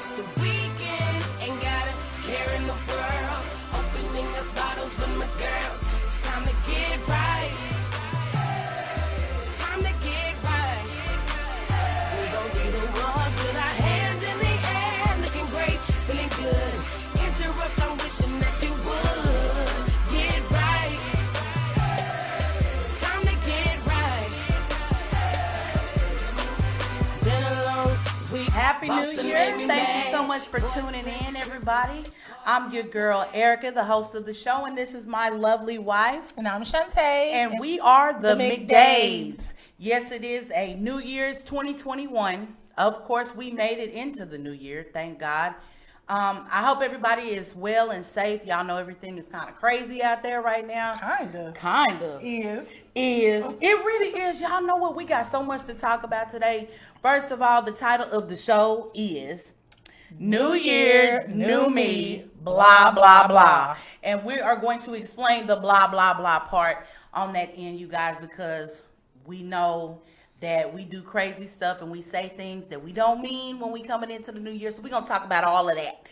It's the weekend, ain't got a care in the world. Opening up bottles with my girls. It's time to get right. It's time to get right. We gon' be the ones with our hands in the air, looking great, feeling good. Interrupt, I'm wishing that you would get right. It's time to get right. It's been a long week. Happy New Boston Year. made me Thank you mad. so much for tuning in, everybody. I'm your girl, Erica, the host of the show, and this is my lovely wife. And I'm Shantae. And we are the McDays. McDays. Yes, it is a New Year's 2021. Of course, we made it into the new year, thank God. I hope everybody is well and safe. Y'all know everything is kind of crazy out there right now. Kind of. Is. It really is. Y'all know what? We got so much to talk about today. First of all, the title of the show is New Year, New Me, blah, blah, blah. And we are going to explain the blah, blah, blah part on that end, you guys, because we know that we do crazy stuff and we say things that we don't mean when we coming into the new year. So we're going to talk about all of that.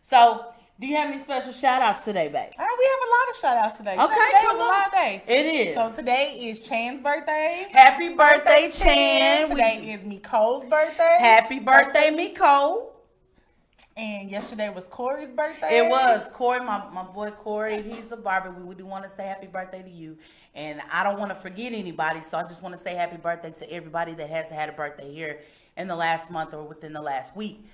So do you have any special shout outs today, babe? We have a lot of shout outs today. Okay, Today come is a on. live day. It is. So today is Chan's birthday. Happy birthday, Chan. Today is Nicole's birthday. Happy birthday, Nicole. And yesterday was Corey's birthday. It was Corey, my boy Corey. He's a barber. We do want to say happy birthday to you. And I don't want to forget anybody, so I just want to say happy birthday to everybody that has had a birthday here in the last month or within the last week.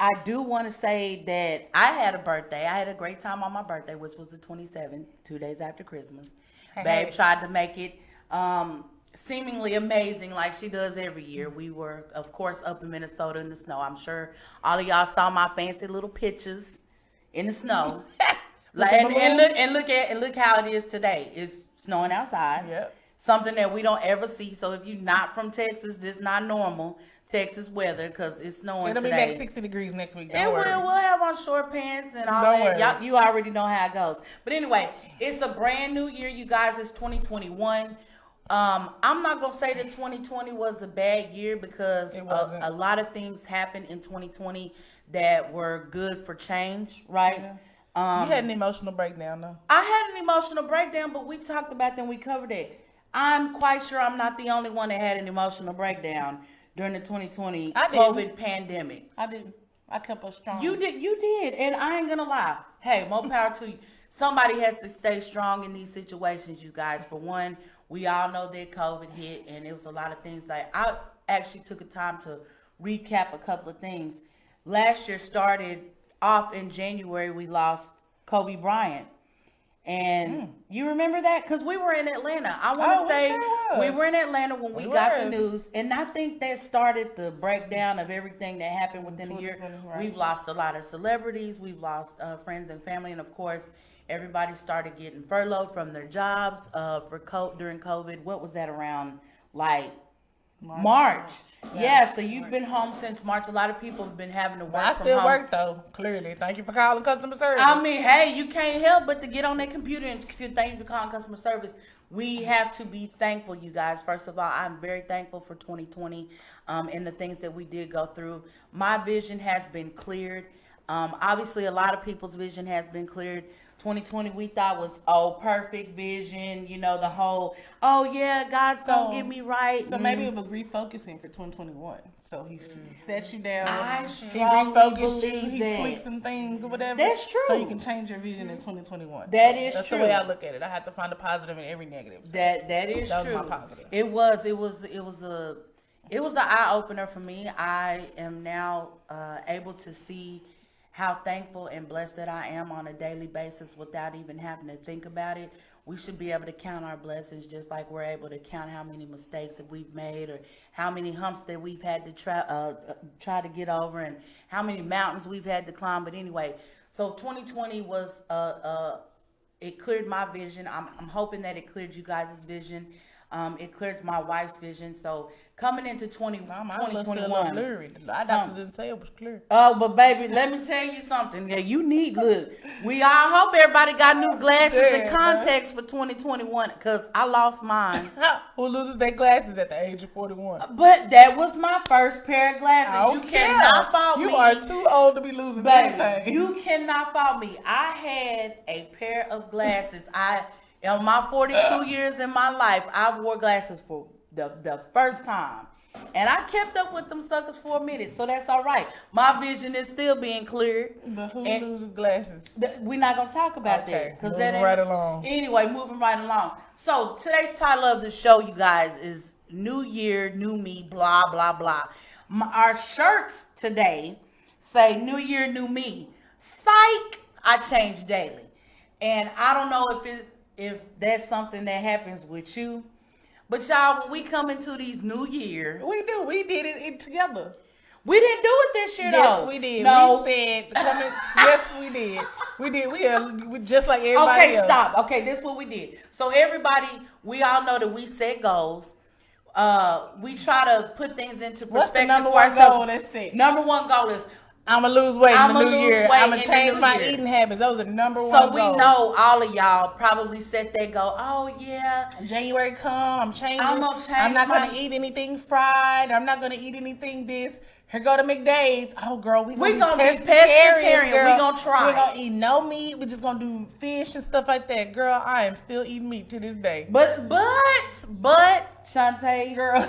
I do want to say that I had a birthday. I had a great time on my birthday, which was the 27th, 2 days after Christmas. Babe tried to make it seemingly amazing like she does every year. We were, of course, up in Minnesota in the snow. I'm sure all of y'all saw my fancy little pictures in the snow. Look how it is today. It's snowing outside. Yep. Something that we don't ever see. So if you're not from Texas, this is not normal Texas weather because it's snowing It'll today. be back 60 degrees next week. It will. We'll have on short pants and all Don't that. worry. Y'all, you already know how it goes. But anyway, it's a brand new year, you guys. It's 2021. I'm not gonna say that 2020 was a bad year because a lot of things happened in 2020 that were good for change, right? Yeah. You had an emotional breakdown, though. I had an emotional breakdown, but we talked about that and we covered it. I'm quite sure I'm not the only one that had an emotional breakdown during the 2020 COVID pandemic. I didn't. I kept us strong. You did, and I ain't gonna lie. Hey, more power to you. Somebody has to stay strong in these situations, you guys. For one, we all know that COVID hit, and it was a lot of things. Like I actually took a time to recap a couple of things. Last year started off in January. We lost Kobe Bryant. And you remember that? Because we were in Atlanta. I want to say we were in Atlanta when we got the news. And I think that started the breakdown of everything that happened within a year. Right. We've lost a lot of celebrities. We've lost friends and family. And, of course, everybody started getting furloughed from their jobs during COVID. What was that around? Like March. Yeah, so you've been home since March. A lot of people have been having to work I from still home. work, though, clearly. Thank you for calling customer service. I mean, hey, you can't help but to get on that computer and to thank you for calling customer service. We have to be thankful, you guys. First of all, I'm very thankful for 2020 and the things that we did go through. My vision has been cleared. Obviously, a lot of people's vision has been cleared. 2020 we thought was perfect vision, you know, the whole God's gonna get me right. So maybe it was refocusing for 2021. So he set you down. I He strongly refocused you. believe He that. tweaked some things or whatever. That's true. So you can change your vision in 2021. That's That's true. the way I look at it. I have to find a positive in every negative. So That is that was true. my positive. It was an eye opener for me. I am now able to see how thankful and blessed that I am on a daily basis without even having to think about it. We should be able to count our blessings just like we're able to count how many mistakes that we've made or how many humps that we've had to try to get over and how many mountains we've had to climb. But anyway, so 2020 was it cleared my vision. I'm hoping that it cleared you guys' vision. It cleared my wife's vision. So coming into Mine was still a little 2021. blurry. The doctor didn't say it was clear. Oh, but baby, let me tell you something. Yeah, you need look. We all hope everybody got new glasses and Yeah, contacts for 2021 because I lost mine. Who loses their glasses at the age of 41? But that was my first pair of glasses. I You don't cannot care. fault me. You are too old to be losing Baby, anything. you cannot fault me. I had a pair of glasses. In my 42 years in my life, I wore glasses for the first time. And I kept up with them suckers for a minute, so that's all right. My vision is still being cleared. But who And- loses glasses? We're not gonna talk about that Moving that ain't- right along. Anyway, moving right along. So today's title of the show, you guys, is New Year, New Me, blah blah blah. Our shirts today say New Year, New Me. Psych! I change daily, and I don't know if that's something that happens with you, but y'all, when we come into these New Year, We do. We did it together. we didn't do it this year Yes, though. we did. No. We said, yes, we did. We did. We just like everybody Okay, else. stop. Okay, this is what we did. So everybody, we all know that we set goals. We try to put things into What's the perspective number for one ourselves. goal? Let's see. Number one goal is I'm going to lose weight in I'ma the new lose year. weight I'm going in to the change new my year. eating habits. Those are number one so we goals. know all of y'all probably set that goal. Oh yeah, January come, I'm changing. I'm gonna change I'm not my- going to eat anything fried. I'm not going to eat anything this. Here go to McDade's. Oh, girl, we gonna be pescatarians, pescatarian. girl. We gonna try We're it. going to eat no meat. We're just going to do fish and stuff like that. Girl, I am still eating meat to this day. but Shantae, Girl.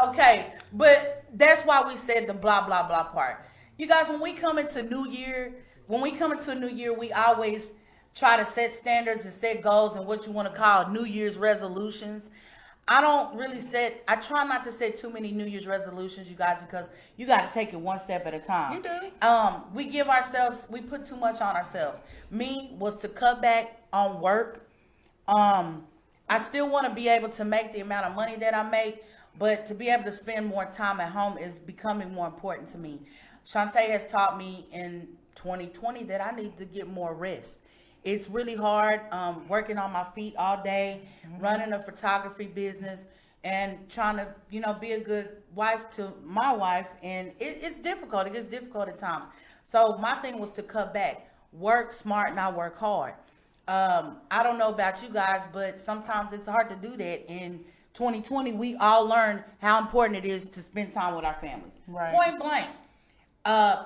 Okay, but that's why we said the blah blah blah part. You guys, when we come into a new year, we always try to set standards and set goals and what you want to call New Year's resolutions. I try not to set too many New Year's resolutions, you guys, because you got to take it one step at a time. You do. We put too much on ourselves. Me was to cut back on work. I still want to be able to make the amount of money that I make, but to be able to spend more time at home is becoming more important to me. Shantae has taught me in 2020 that I need to get more rest. It's really hard working on my feet all day, running a photography business, and trying to, be a good wife to my wife. And it's difficult. It gets difficult at times. So my thing was to cut back, work smart, not work hard. I don't know about you guys, but sometimes it's hard to do that. In 2020, we all learned how important it is to spend time with our families. Right. Point blank.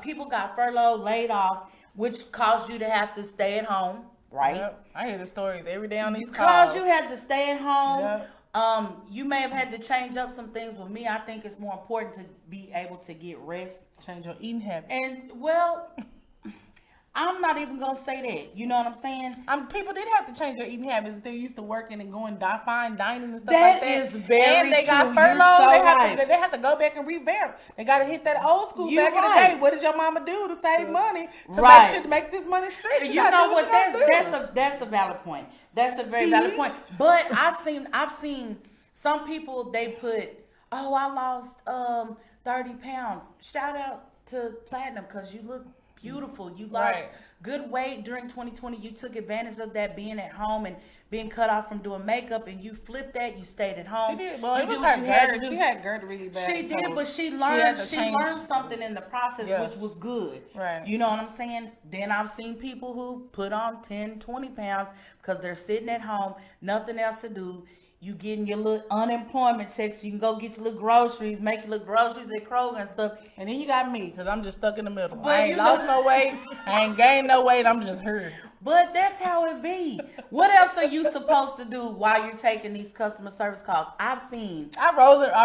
People got furloughed, laid off, which caused you to have to stay at home, right? Yep. I hear the stories every day on these Because calls. you had to stay at home. Yep. You may have had to change up some things. With me, I think it's more important to be able to get rest. Change your eating habits. And, well, I'm not even going to say that. You know what I'm saying? People did have to change their eating habits. They're used to working and going fine dining and stuff That like that. is very And they got true. furloughed. You're so They have to go back and revamp. They got to hit that old school You're back in right. the day. What did your mama do to save money to Right. make sure to make this money stretch? You gotta know do what? you gotta do. That's a valid point. That's a very See? valid point. But I've seen some people, they put, oh, I lost 30 pounds. Shout out to Platinum, because you look beautiful. You lost Right. good weight during 2020. You took advantage of that, being at home and being cut off from doing makeup, and you flipped that. You stayed at home. She did. Well, you it was did what her you had to GERD. do. She had GERD really bad. She did, so but she had learned to she change- learned something in the process, Yeah. which was good. Right. You know what I'm saying? Then I've seen people who put on 10, 20 pounds because they're sitting at home, nothing else to do. You getting your little unemployment checks. You can go get your little groceries, make your little groceries at Kroger and stuff. And then you got me, because I'm just stuck in the middle. But I ain't you lost know- no weight. I ain't gained no weight. I'm just hurt. But that's how it be. What else are you supposed to do while you're taking these customer service calls? I've seen. I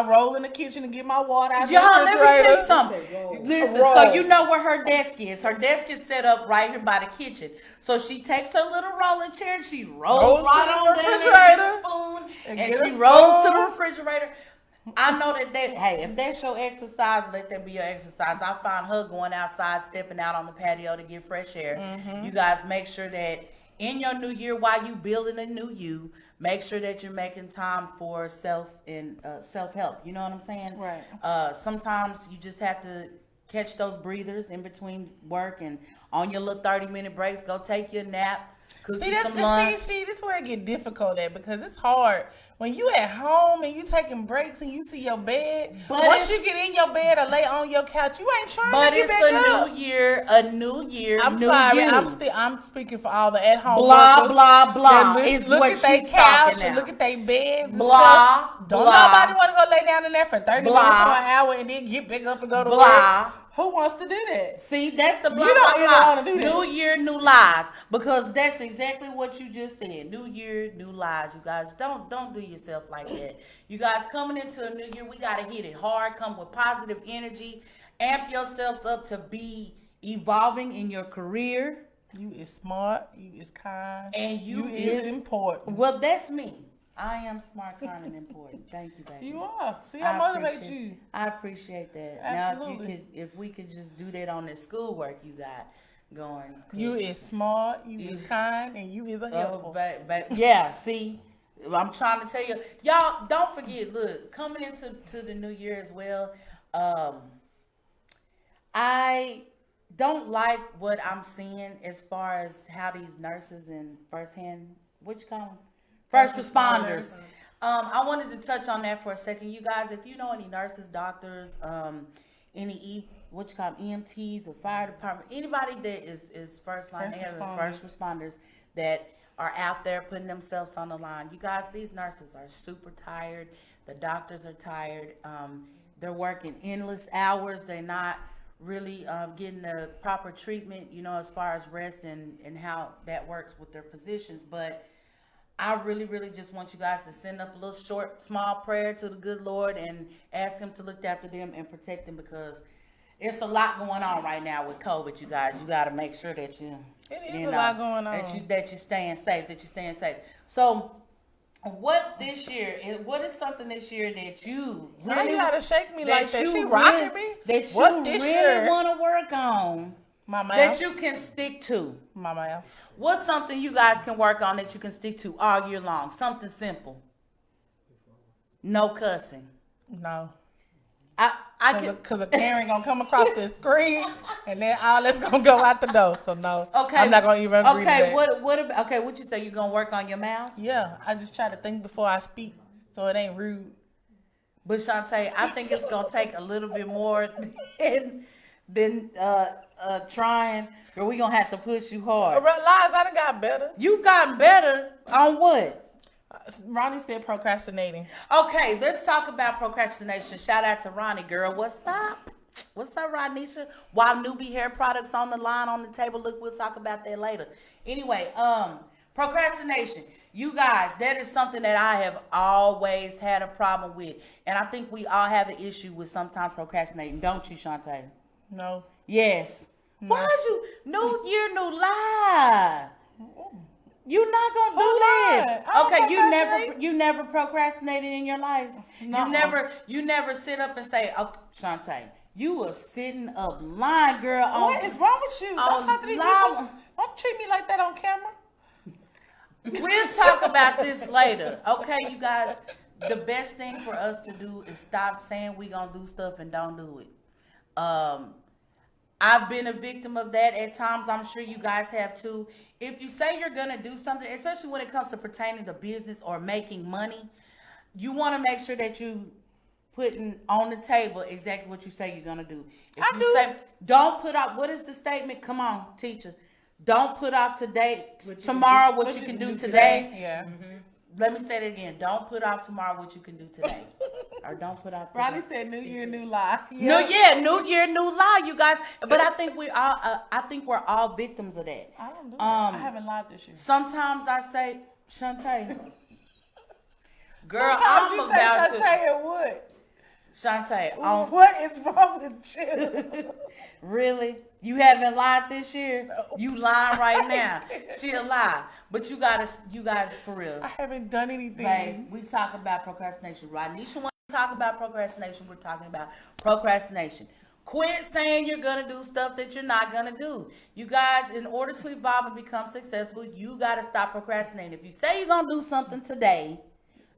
roll in the kitchen and get my water out of the Y'all, let me tell you refrigerator. something. Listen, Roll. so you know where her desk is. Her desk is set up right here by the kitchen. So she takes her little rolling chair and she rolls Rolls right to the on down there, get refrigerator. a spoon, And and get a she rolls to spoon. the refrigerator. I know that hey, if that's your exercise, let that be your exercise. I found her going outside, stepping out on the patio to get fresh air. Mm-hmm. You guys make sure that in your new year, while you building a new you, make sure that you're making time for self help. You know what I'm saying? Right. Sometimes you just have to catch those breathers in between work, and on your little 30-minute breaks, go take your nap. Cook See, you some lunch. see, this is where it get difficult at because it's hard when you at home and you taking breaks and you see your bed. But Once it's- you get in your bed or lay on your couch, you ain't trying But to get it's back a up. new year, I'm new sorry, you. I'm speaking for all the at home Blah, workers blah, blah. that It's look what at their she's couch talking and now. look at their beds. and Blah, stuff. Don't blah. nobody want to go lay down in there for 30 minutes Blah. or an hour and then get back up and go to Blah. work. Who wants to do that? See, that's the blah, You don't blah, even blah. wanna do that. New year, new lies. Because that's exactly what you just said. New year, new lies. You guys, don't do yourself like that. You guys coming into a new year, we got to hit it hard. Come with positive energy. Amp yourselves up to be evolving in your career. You is smart. You is kind. And you is is- important. Well, that's me. I am smart, kind, and important. Thank you, baby. You are. See, I motivate appreciate- you. I appreciate that. Absolutely. Now, if we could just do that on this schoolwork you got going. 'cause- You is smart. You is kind, and you is a helpful. yeah. See, I'm trying to tell you, y'all. Don't forget. Look, coming into the new year as well. I don't like what I'm seeing as far as how these nurses and first responders. I wanted to touch on that for a second. You guys, if you know any nurses, doctors, any EMTs or fire department, anybody that is first line, first responders that are out there putting themselves on the line. You guys, these nurses are super tired. The doctors are tired. They're working endless hours. They're not really getting the proper treatment, as far as rest and how that works with their positions. But I really, really just want you guys to send up a little short, small prayer to the good Lord and ask Him to look after them and protect them, because it's a lot going on right now with COVID. You guys, you got to make sure that It is a lot going on. that you're staying safe. So, what is something this year that you Why really you gotta shake me like that? you She rocking really- me. that What you this really year? want to work on, My man. that you can stick to? My man. What's something you guys can work on that you can stick to all year long? Something simple. No cussing. No. I can. Because a Karen gonna come across the screen and then all that's gonna go out the door. So no. Okay. I'm not gonna even agree to that. What you say? You gonna work on your mouth? Yeah, I just try to think before I speak so it ain't rude. But Shantae, I think it's gonna take a little bit more than trying. Or we gonna have to push you hard. Lies, I done got better. You've gotten better on what? Ronnie said procrastinating. Okay, let's talk about procrastination. Shout out to Ronnie, girl. What's up? What's up, Rodnisha? While Newbie Hair Products on the line, on the table. Look, we'll talk about that later. Anyway, procrastination. You guys, that is something that I have always had a problem with. And I think we all have an issue with sometimes procrastinating. Don't you, Shantae? No. Yes. Why is you new year, new lie? You're not gonna do Who that. lied? I don't Okay, you never procrastinated in your life. Nuh-uh. You never sit up and say, "Oh, Shantae, you were sitting up lying, girl." What is wrong with you? Don't talk to me people. Don't treat me like that on camera. We'll talk about this later. Okay, you guys. The best thing for us to do is stop saying we gonna do stuff and don't do it. I've been a victim of that at times. I'm sure you guys have too. If you say you're going to do something, especially when it comes to pertaining to business or making money, you want to make sure that you putting on the table exactly what you say you're going to do. If you say, don't put off, what is the statement? Come on, teacher. Don't put off tomorrow what you can do today. Yeah. Let me say it again. Don't put off tomorrow what you can do today. Or don't put off today. Ronnie said new year, new lie. New year, new lie, you guys. But I think we're all victims of that. I don't do that. I haven't lied this year. Sometimes I say, Shantae, girl, Sometimes I'm you about say to. Shantae what? Shantae, What is wrong with you? really? You haven't lied this year? You lying right now. She a lie. But you guys, for real. I haven't done anything. Babe, we talk about procrastination. Rodnisha wants to talk about procrastination. We're talking about procrastination. Quit saying you're going to do stuff that you're not going to do. You guys, in order to evolve and become successful, you got to stop procrastinating. If you say you're going to do something today,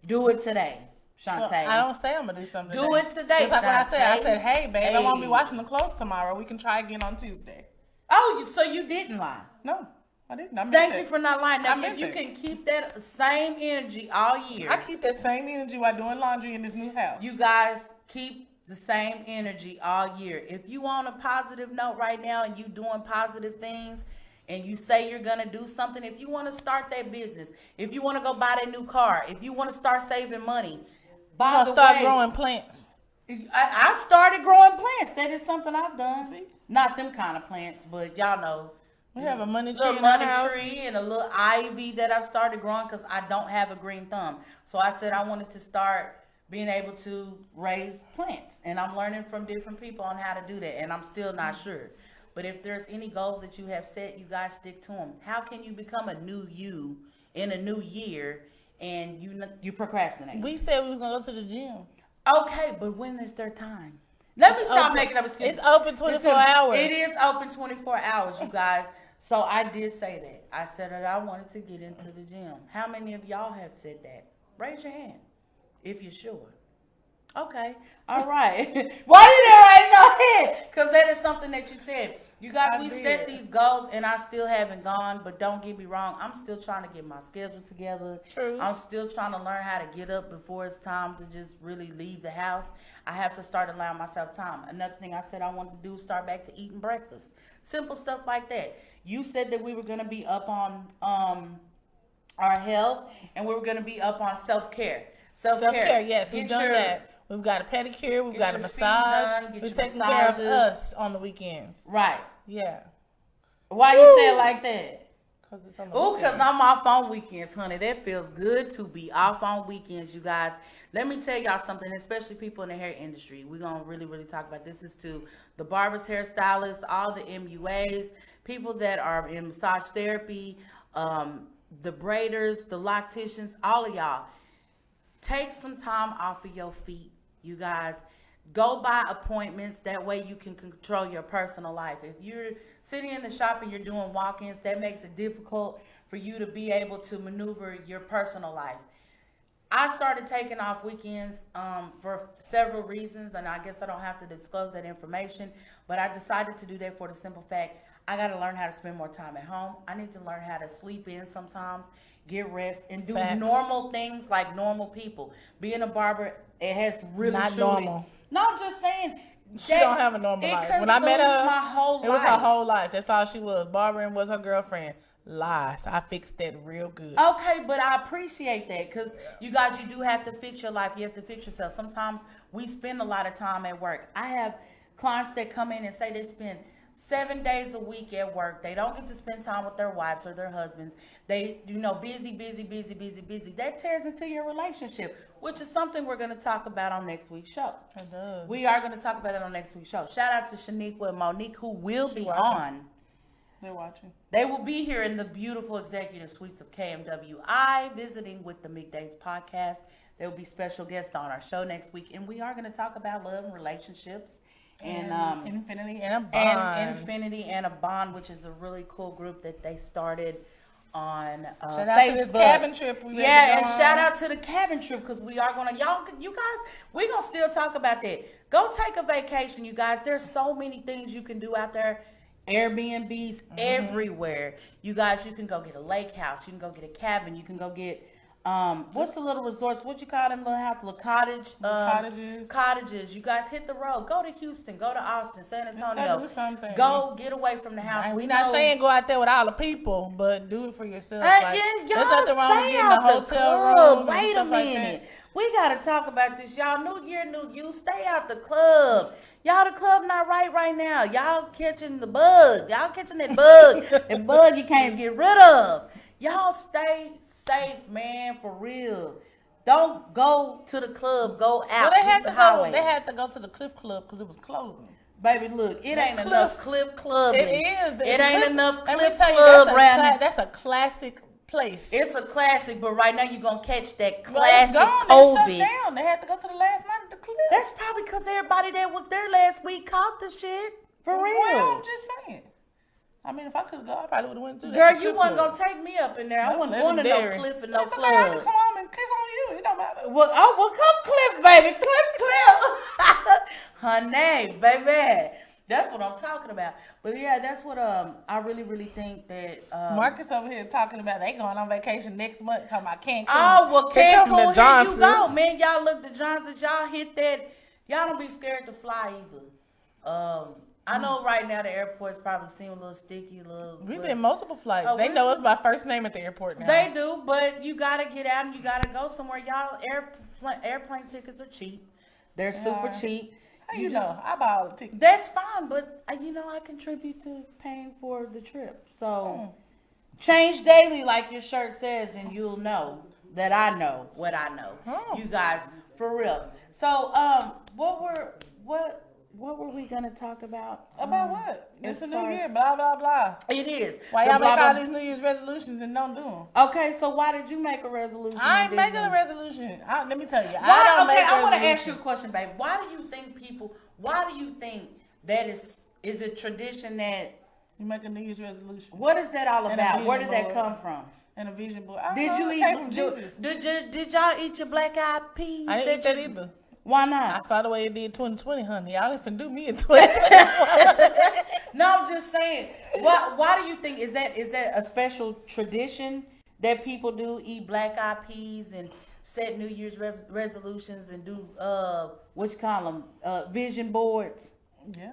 do it today, Shantae. I don't say I'm going to do something Do it today, Just like when I said, Shantae. hey, babe, I won't be Hey. watching the clothes tomorrow. We can try again on Tuesday. Oh, so you didn't lie. No. I didn't. I meant Thank that. you for not lying. Now, I meant if you that. can keep that same energy all year, I keep that same energy while doing laundry in this new house. you guys keep the same energy all year. If you on a positive note right now and you doing positive things and you say you're going to do something, if you want to start that business, if you want to go buy that new car, if you want to start saving money, I'm gonna start growing plants. I started growing plants. That is something I've done. See? Not them kind of plants, but y'all know. We have a money tree Little in our money house. tree and a little ivy that I've started growing because I don't have a green thumb. So I said I wanted to start being able to raise plants. And I'm learning from different people on how to do that. And I'm still not sure. But if there's any goals that you have set, you guys stick to them. How can you become a new you in a new year and you procrastinate? We said we was gonna go to the gym. Okay, but when is their time? Let me stop open. making up excuses. It's open 24 hours. It is open 24 hours, you guys. So I did say that. I said that I wanted to get into the gym. How many of y'all have said that? Raise your hand if you're sure. Okay. All right. Why you didn't raise your hand? Because that is something that you said. You guys, I we did. set these goals and I still haven't gone, but don't get me wrong. I'm still trying to get my schedule together. True. I'm still trying to learn how to get up before it's time to just really leave the house. I have to start allowing myself time. Another thing I said I wanted to do is start back to eating breakfast. Simple stuff like that. You said that we were going to be up on our health and we were going to be up on self-care. Self-care, yes, we've Get done your- that. We've got a pedicure, we've Get got a your feet massage. done, get We're your taking care of massages. us on the weekends. Right. Yeah. Why you say it like that? Cause it's on the Oh, weekends. because I'm off on weekends, honey. That feels good to be off on weekends, you guys. Let me tell y'all something, especially people in the hair industry. We're going to really talk about this. Is to the barbers, hairstylists, all the MUAs, people that are in massage therapy, the braiders, the locticians, all of y'all. Take some time off of your feet, you guys. Go by appointments. That way you can control your personal life. If you're sitting in the shop and you're doing walk-ins, that makes it difficult for you to be able to maneuver your personal life. I started taking off weekends for several reasons, and I guess I don't have to disclose that information, but I decided to do that for the simple fact I got to learn how to spend more time at home. I need to learn how to sleep in sometimes, get rest, and do Facts. normal things like normal people. Being a barber, it has really Not truly. normal. No, I'm just saying. She don't have a normal life. When I met her, my whole it was life. her whole life. That's all she was. Barbering was her girlfriend. Lies. I fixed that real good. Okay, but I appreciate that because you guys, you do have to fix your life. You have to fix yourself. Sometimes we spend a lot of time at work. I have clients that come in and say they spend 7 days a week at work. They don't get to spend time with their wives or their husbands. They, busy. That tears into your relationship, which is something we're going to talk about on next week's show. It does. We are going to talk about it on next week's show. Shout out to Shaniqua and Monique, who will be watching. on. They're watching. They will be here in the beautiful executive suites of KMWI, visiting with the McDates podcast. There will be special guests on our show next week, and we are going to talk about love and relationships and Infinity and a bond. and Infinity and a Bond, which is a really cool group that they started on Shout out Facebook. to this cabin trip we Yeah, and went on. shout out to the cabin trip because we are gonna you guys, we're gonna still talk about that. Go take a vacation, you guys. There's so many things you can do out there. Airbnbs everywhere. You guys, you can go get a lake house. You can go get a cabin. You can go get what's the little resorts? What you call them little house? Little cottage. cottages. Cottages. You guys hit the road. Go to Houston. Go to Austin, San Antonio. do something. Go get away from the house. We're not saying go out there with all the people, but do it for yourself. Yeah, there's y'all nothing wrong with stay getting a out the hotel club. room and Wait a stuff like minute. that. We gotta talk about this, y'all. New year, new you. Stay out the club. Y'all, the club not right now. Y'all catching the bug. Y'all catching that bug. That bug you can't get rid of. Y'all stay safe, man, for real. Don't go to the club. Go out. Well, they hit had the to highway. go. They had to go to the Cliff Club because it was closing. Baby, look, it ain't Cliff- enough Cliff Clubbing. It is. It ain't enough Let me Cliff tell you, Club that's a around here. that's a classic place. It's a classic, but right now you're going to catch that Well, it's classic gone. COVID. They shut down. They had to go to the last night at the Cliff. That's probably because everybody that was there last week caught the shit. For real. Well, I'm just saying. I mean, if I could go, I probably would have went too. Girl, you wasn't going to take me up in there. I That's wasn't going to no legendary. Cliff and no It's okay, I can club. come home and kiss on you. It don't matter. Well, come Cliff, baby. Cliff. Honey, baby. That's what I'm talking about. But yeah, that's what I really, really think that Marcus over here talking about they going on vacation next month, talking about Cancun. Oh well, Here come the Cancun, here you Johnsons. go, man. Y'all look the Johnsons. Y'all hit that. Y'all don't be scared to fly either. I know right now the airports probably seem a little sticky, We've been multiple flights. Oh, They we- know us by first name at the airport now. They do, but you gotta get out and you gotta go somewhere. Y'all airplane tickets are cheap. They're super Yeah. cheap. How you know? I buy all the tickets. That's fine, but I contribute to paying for the trip. So change daily, like your shirt says, and you'll know that I know what I know. You guys, for real. So what were we gonna talk about? About what? It's as a new far year, as- blah, blah, blah. It is. Why The y'all blah, make all blah- these New Year's resolutions and don't do them? Okay, so why did you make a resolution? I and ain't making didn't a resolution. Let me tell you. I Why? don't Okay, make I want to resolutions. ask you a question, babe. Why do you think that is a tradition that? You make a New Year's resolution What is that all And a about? Where did vision that board. come from? and a vision board. I don't Did know, you it came from eat? Jesus. Did y'all eat your black eyed peas? I didn't eat that you- either. Why I not? saw the way it did 2020, honey. Y'all ain't finna do me in 2020. No, I'm just saying. Why do you think is that a special tradition that people do, eat black eyed peas and set New Year's resolutions and do what you call them vision boards? Yeah.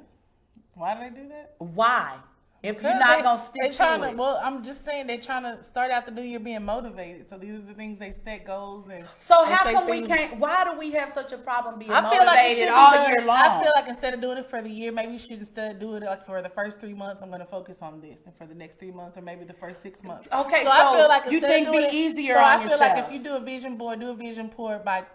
Why do they do that? Why? If you're Because not they- gonna they stick to tryna- it. Well, I'm just saying they're trying to start out the new year being motivated. So these are the things they set goals and. So they how say come we things- can't? Why do we have such a problem being I feel like it motivated should be all done- year long? I feel like instead of doing it for the year, maybe you should instead do it like for the first 3 months. I'm going to focus on this, and for the next 3 months, or maybe the first 6 months. Okay, I so feel like you instead think of be doing it- easier so on I feel like yourself. if you do a vision board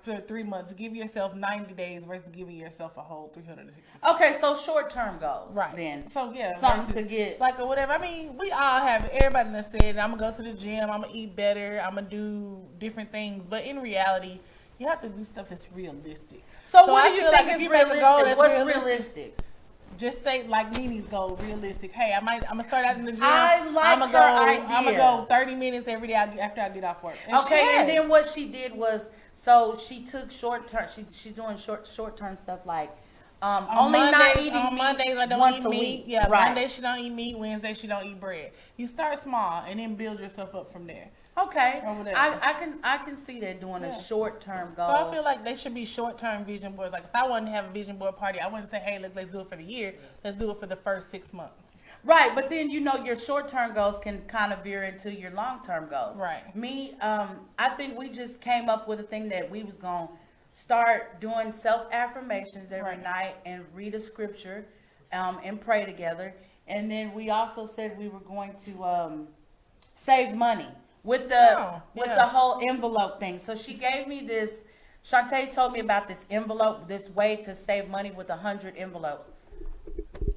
for 3 months. Give yourself 90 days versus giving yourself a whole 360. Okay, so short term goals, Right. Then So yeah, something versus- to get. like or whatever. I mean, we all have everybody that said I'm gonna go to the gym, I'm gonna eat better, I'm gonna do different things. But in reality, you have to do stuff that's realistic. So what I do you feel think like if is you make a realistic? goal that's What's realistic, realistic? just say like Nini's goal, realistic. Hey, I'm gonna start out in the gym. I like I'm her I'm gonna idea. go 30 minutes every day after I get off work. And she Okay, and has. then what she did was, so she took short term. She's doing short term stuff like only not Mondays- eating on meat Mondays I don't once eat a meat. week. Yeah, right. Monday she don't eat meat. Wednesday she don't eat bread. You start small and then build yourself up from there. Okay, Or whatever. I can see that doing Yeah. a short term goal. So I feel like they should be short-term vision boards. Like if I wanted to have a vision board party, I wouldn't say, "Hey, let's do it for the year. Let's do it for the first 6 months." Right, but then your short-term goals can kind of veer into your long-term goals. Right. Me, I think we just came up with a thing that we was gonna start doing self-affirmations every Right. night and read a scripture, and pray together. And then we also said we were going to save money with Oh, yeah. the whole envelope thing. So she gave me this. Shantae told me about this envelope, this way to save money with 100 envelopes.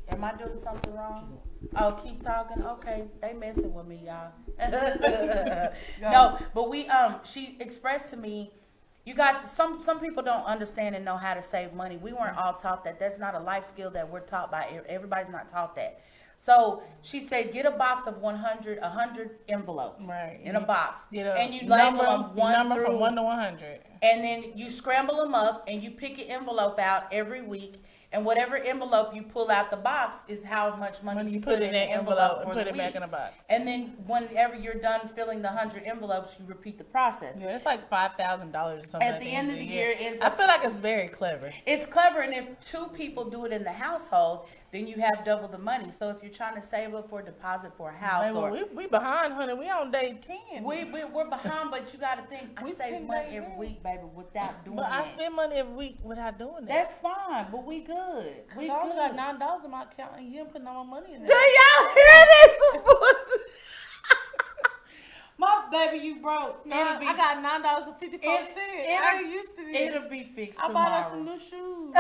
Am I doing something wrong? Oh, keep talking. Okay, they messing with me, y'all. No, but she expressed to me, you guys, some people don't understand and know how to save money. We weren't all taught that. That's not a life skill that we're taught by. Everybody's not taught that. So she said, get a box of 100 envelopes Right. in a box, Get a and you label them number through from 1 to 100. and then you scramble them up and you pick an envelope out every week. And whatever envelope you pull out the box is how much money When you you put in the envelope for and the put it week. back in a box. And then whenever you're done filling the 100 envelopes, you repeat the process. Yeah, it's like $5,000 or something. At the end of the year, it ends I up- feel like it's very clever. It's clever, and if 2 people do it in the household, then you have double the money. So if you're trying to save up for a deposit for a house, Hey, well, or we behind, honey. We on day 10. we're behind, but you got to think, I We save 10 money days every in. week, baby, without doing But I that. spend money every week without doing that. That's fine, but we good. We I only got good. $9 in my account, and you ain't putting all my money in Do there. y'all hear this? My baby, you broke. No, I got $9.54. I ain't used to this. It'll be fixed I tomorrow. bought us some new shoes.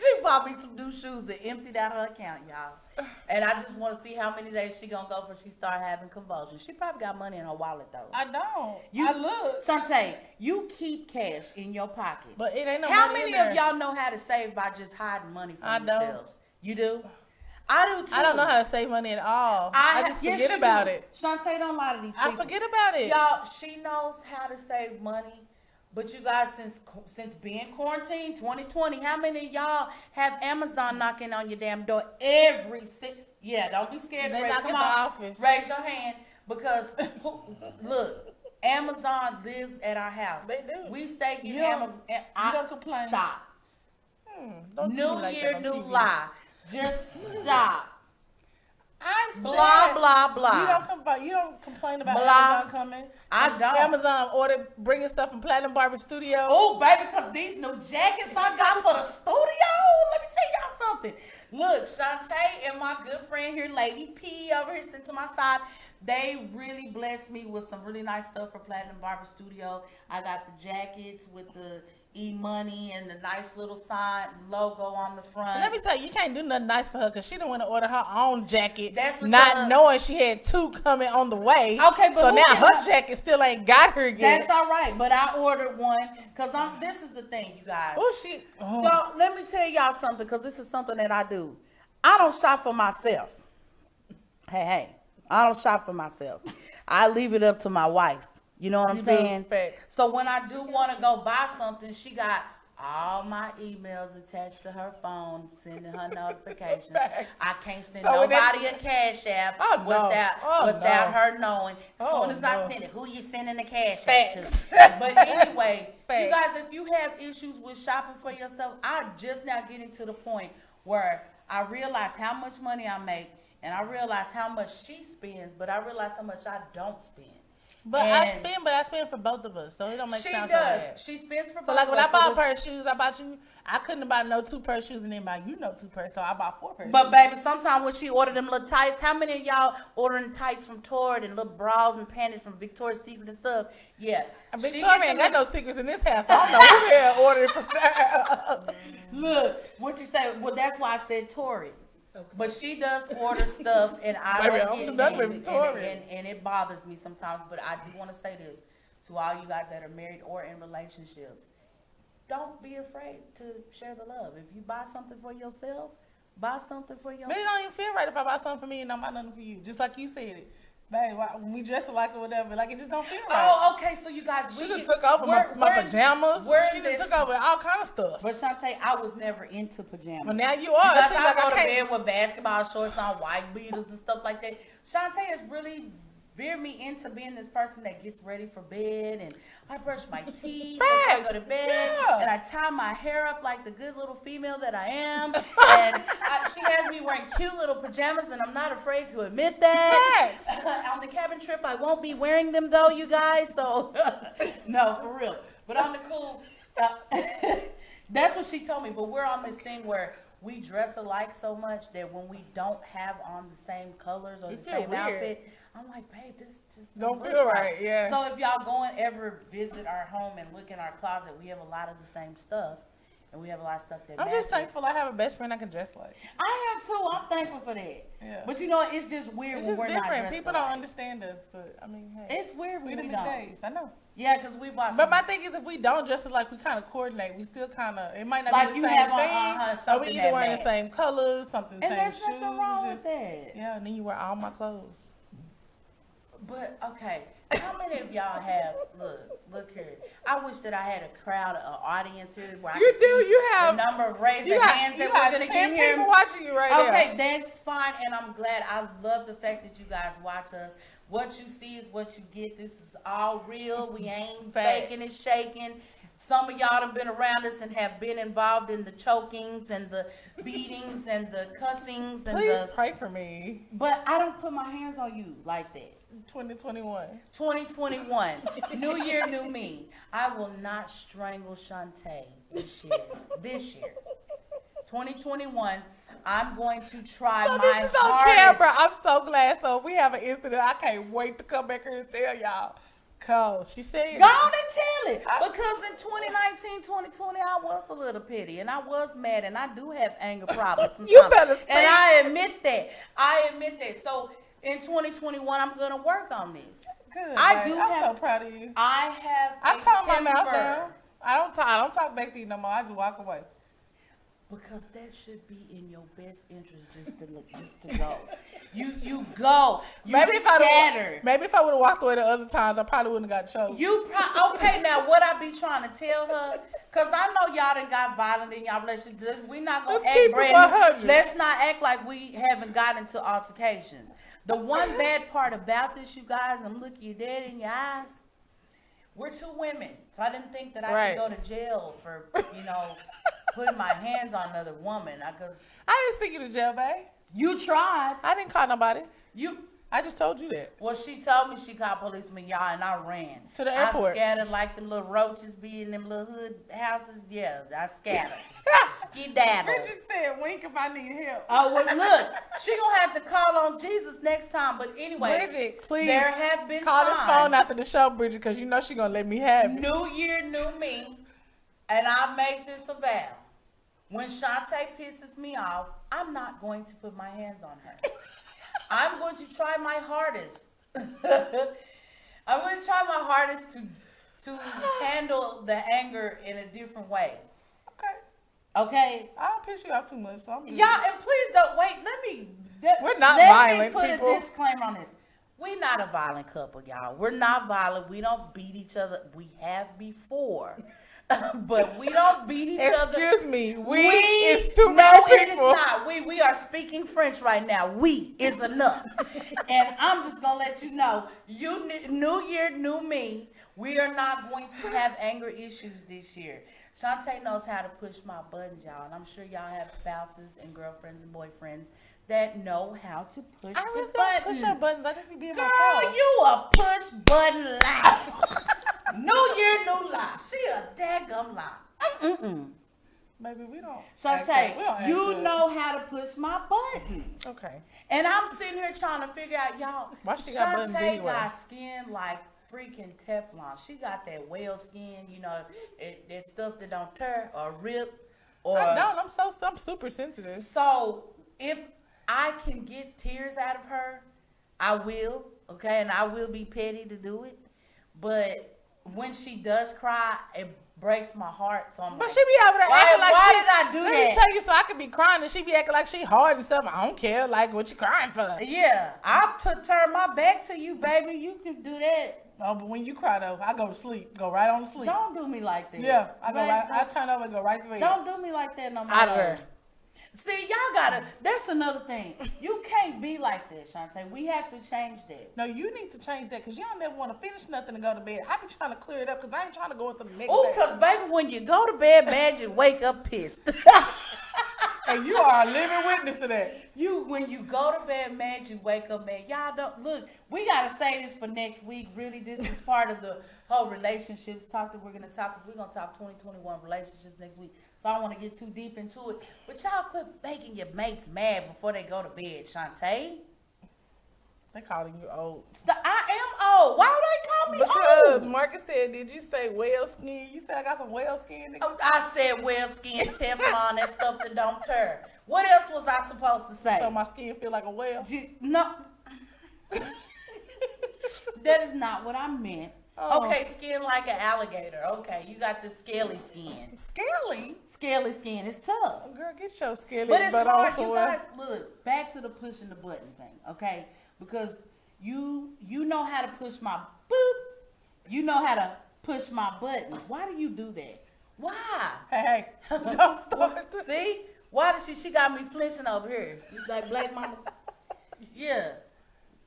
She bought me some new shoes and emptied out her account, y'all. And I just want to see how many days she gonna go before she start having convulsions. She probably got money in her wallet though. I don't. You I look. Shantae, you keep cash in your pocket. But it ain't no How money many in there. of y'all know how to save by just hiding money from I don't. yourselves? You do? I do too. I don't know how to save money at all. I just yes, forget you about do. it. Shantae, don't lie to these people. I forget about it. Y'all, she knows how to save money But you guys, since being quarantined, 2020, how many of y'all have Amazon knocking on your damn door Yeah, don't be scared. They Raise, knock come at the on, office. raise your hand because look, Amazon lives at our house. They do. We stay in You don't- Amazon. you don't complain. Stop. Don't do me New like year, that on new TV. lie. Just stop. I said, Blah blah blah. You don't complain about Blah. Amazon coming. I don't. Amazon bringing stuff from Platinum Barber Studio. Oh, baby, because these new jackets I got for the studio. Let me tell y'all something. Look, Shantae and my good friend here, Lady P, over here sitting to my side, they really blessed me with some really nice stuff for Platinum Barber Studio. I got the jackets with the E-Money and the nice little sign logo on the front. Let me tell you, you can't do nothing nice for her because she didn't want to order her own jacket, That's because- not knowing she had 2 coming on the way. Okay, but so who now can- her jacket still ain't got her yet. That's all right, but I ordered one because this is the thing, you guys. Oh. Y'all, let me tell y'all something, because this is something that I do. I don't shop for myself. Hey, I don't shop for myself. I leave it up to my wife. You know what I'm You do, saying? facts. So when I do want to go buy something, she got all my emails attached to her phone, sending her notifications. Facts. I can't send So when nobody a cash app Oh, no. without Oh, without no. her knowing. As Oh, soon as I no. send it, who you sending the cash app to? Facts. But anyway, you Facts. guys, if you have issues with shopping for yourself, I just now getting to the point where I realize how much money I make, and I realize how much she spends, but I realize how much I don't spend. But And I spend for both of us, so it don't make she sense. does. She spends for So both like when of I us, bought a so pair of shoes, I bought you. I couldn't buy no 2 pair of shoes and then buy you no 2 pairs, so I bought 4 pairs. But baby, sometimes when she ordered them little tights, how many of y'all ordering tights from Torrid and little bras and panties from Victoria's Secret and stuff? Yeah. She Victoria get ain't them got no secrets in this house. So I don't know who the hell ordered it from there. Look, what you say? Well, that's why I said Torrid. But she does order stuff, and I Baby, I don't don't get do nothing and, with Torrid. and it bothers me sometimes. But I do want to say this to all you guys that are married or in relationships: don't be afraid to share the love. If you buy something for yourself, buy something for yourself. But it don't even feel right if I buy something for me and don't buy nothing for you. Just like you said it. Babe, when we dress alike or whatever, like it just don't feel right. Oh, okay. So you guys, She we just get- took over we're- my we're- pajamas. we're She in just this- took over all kind of stuff. But Shantae, I was never into pajamas. But now you are. It Because seems I like go to can't- bed with basketball shorts on, white beaters and stuff like that. Shantae has really veered me into being this person that gets ready for bed, and I brush my teeth before I go to bed, Yeah. and I tie my hair up like the good little female that I am, and she has me wearing cute little pajamas, and I'm not afraid to admit that. On the cabin trip, I won't be wearing them though, you guys. So no, for real. But on the cool, that's what she told me. But we're on this thing where we dress alike so much that when we don't have on the same colors or It the feel same weird. outfit, I'm like, babe, this just Don't look feel right, yeah. So if y'all go and ever visit our home and look in our closet, we have a lot of the same stuff, and we have a lot of stuff that I'm just matches. thankful I have a best friend I can dress like. I am too. I'm thankful for that. Yeah. But you know, it's just weird It's when just we're not different. dressed People alike. don't understand us, but I mean, hey. It's weird we when in we the don't. days. I know. Yeah, because we bought. But some- my thing is, if we don't dress alike, we kind of coordinate. We still kind of. It might not Like be you the same have on, thing. So we something either that wearing the match. same colors, something, and same there's shoes. nothing wrong just- with that. Yeah, and then you wear all my clothes. But okay, how many of y'all have look here? I wish that I had a crowd, an audience here where I You could do, see you have- the number of raised You got, hands you that got we're gonna 10 get here. people watching you right Okay, there. that's fine, and I'm glad. I love the fact that you guys watch us. What you see is what you get. This is all real. We ain't Facts. faking and shaking. Some of y'all have been around us and have been involved in the chokings and the beatings and the cussings and Please the. pray for me. But I don't put my hands on you like that. 2021. 2021, new year, new me. I will not strangle Shantae this year. 2021, I'm going to try So my this is on hardest. camera. I'm so glad. So if we have an incident, I can't wait to come back here and tell y'all. Cause she said, Go on and tell it. Because in 2019, 2020, I was a little petty and I was mad and I do have anger problems. You sometimes. better speak. And I admit that. So in 2021, I'm going to work on this. good. I babe. do I'm have- so proud of you. I have I a talk my mouth temper. down. I don't talk back to you no more. I just walk away. Because that should be in your best interest just to go. You go. You Maybe if scatter. I would have walked away the other times, I probably wouldn't have got choked. Okay, now what I be trying to tell her, because I know y'all done got violent in y'all relationship. We not going to Let's keep act it brand 100. new. Let's not act like we haven't gotten into altercations. The one bad part about this, you guys, I'm looking you dead in your eyes. We're two women, so I didn't think that I could go to jail for, putting my hands on another woman. Cause I didn't stick you to jail, babe. you tried. I didn't call nobody. I just told you that. Well, she told me she called policeman, y'all, and I ran. To the airport. I scattered like them little roaches be in them little hood houses. Yeah, I scattered. Skedaddle. Bridget said, wink if I need help. Oh, well, look, she gonna have to call on Jesus next time. But anyway, Bridget, please. there have been Call times. this phone after the show, Bridget, because you know she going to let me have it. New year, new me, and I make this a vow. When Shantae pisses me off, I'm not going to put my hands on her. I'm going to try my hardest. I'm going to try my hardest to handle the anger in a different way. Okay? I don't piss you off too much, so I'm good. Y'all, and please don't wait. We're not let violent, me put people. a disclaimer on this. We're not a violent couple, y'all. We're not violent. We don't beat each other. We have before. But we don't beat each other. Excuse me. We is no, too many it is people. not. We are speaking French right now. We is enough. And I'm just going to let you know, new year, new me. We are not going to have anger issues this year. Shantae knows how to push my buttons, y'all. And I'm sure y'all have spouses and girlfriends and boyfriends that know how to push I the really button. don't push your buttons. I just be being Girl, myself. you a push button lie. New year, new lie. She a daggum lie. Maybe we don't. Shantae, you know how to push my buttons. Okay. And I'm sitting here trying to figure out, y'all. Why she got buttons Shantae anyway? got skin like freaking Teflon. She got that whale skin, that stuff that don't tear or rip. Or I don't. I'm super sensitive. So if I can get tears out of her, I will. Okay, and I will be petty to do it. But when she does cry, it breaks my heart. So I'm But like, she be over there acting like why did I do Let that? me tell you, so I could be crying and she be acting like she hard and stuff. I don't care. Like, what you crying for? Yeah, I turn my back to you, baby. You can do that. Oh, but when you cry though, I go to sleep. Go right on to sleep. Don't do me like that. Yeah, I go right. I turn over and go right to bed. Don't do me like that no more. Out of her. See, y'all gotta. That's another thing. You can't be like that, Shantae. We have to change that. No, you need to change that because y'all never want to finish nothing and go to bed. I be trying to clear it up because I ain't trying to go into the next Oh, day. cause baby, when you go to bed mad, you wake up pissed. And you are a living witness to that. When you go to bed mad, you wake up mad. Y'all don't look. We gotta say this for next week. Really, this is part of the whole relationships talk that we're gonna talk. Cause we're gonna talk 2021 relationships next week. So I don't want to get too deep into it. But y'all quit making your mates mad before they go to bed, Shantae. They calling you old. I am old. Why would they call me Because old? Marcus said, did you say whale skin? You said I got some whale skin, nigga? Oh, I said whale skin, Teflon, that stuff that don't tear. What else was I supposed to say? So my skin feel like a whale? No. That is not what I meant. Oh. Okay, skin like an alligator. Okay, you got the scaly skin. Scaly? Scaly skin is tough. Girl, get your scaly But it's butt hard, on you somewhere. guys. Look, back to the pushing the button thing, okay? Because you know how to push my boop. You know how to push my buttons. Why do you do that? Why? Hey, don't start this. See? Why did she got me flinching over here? You like black mama? Yeah.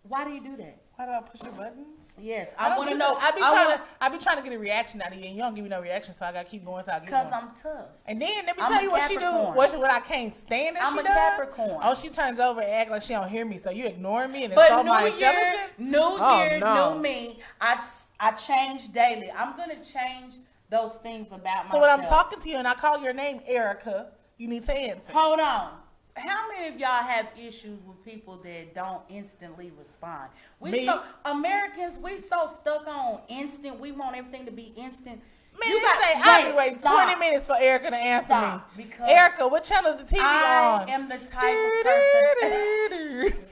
Why do you do that? Why do I push your buttons? Yes, I want to do know. that. I be trying to get a reaction out of you, and you don't give me no reaction, so I gotta keep going till I get Because one. I'm tough. And then let me I'm tell a you what she do. Capricorn. What I can't stand that I'm she a does. Capricorn. Oh, she turns over and act like she don't hear me, so you ignoring me and But insult my new year, intelligence. new me. I change daily. I'm gonna change those things about myself. So when I'm talking to you and I call your name Erica, you need to answer. Hold on. How many of y'all have issues with people that don't instantly respond? Me. Americans, we so stuck on instant. We want everything to be instant. Man, I'll be waiting 20 minutes for Erica to answer Stop, me. because Erica, what channel is the TV I on? am the type of person.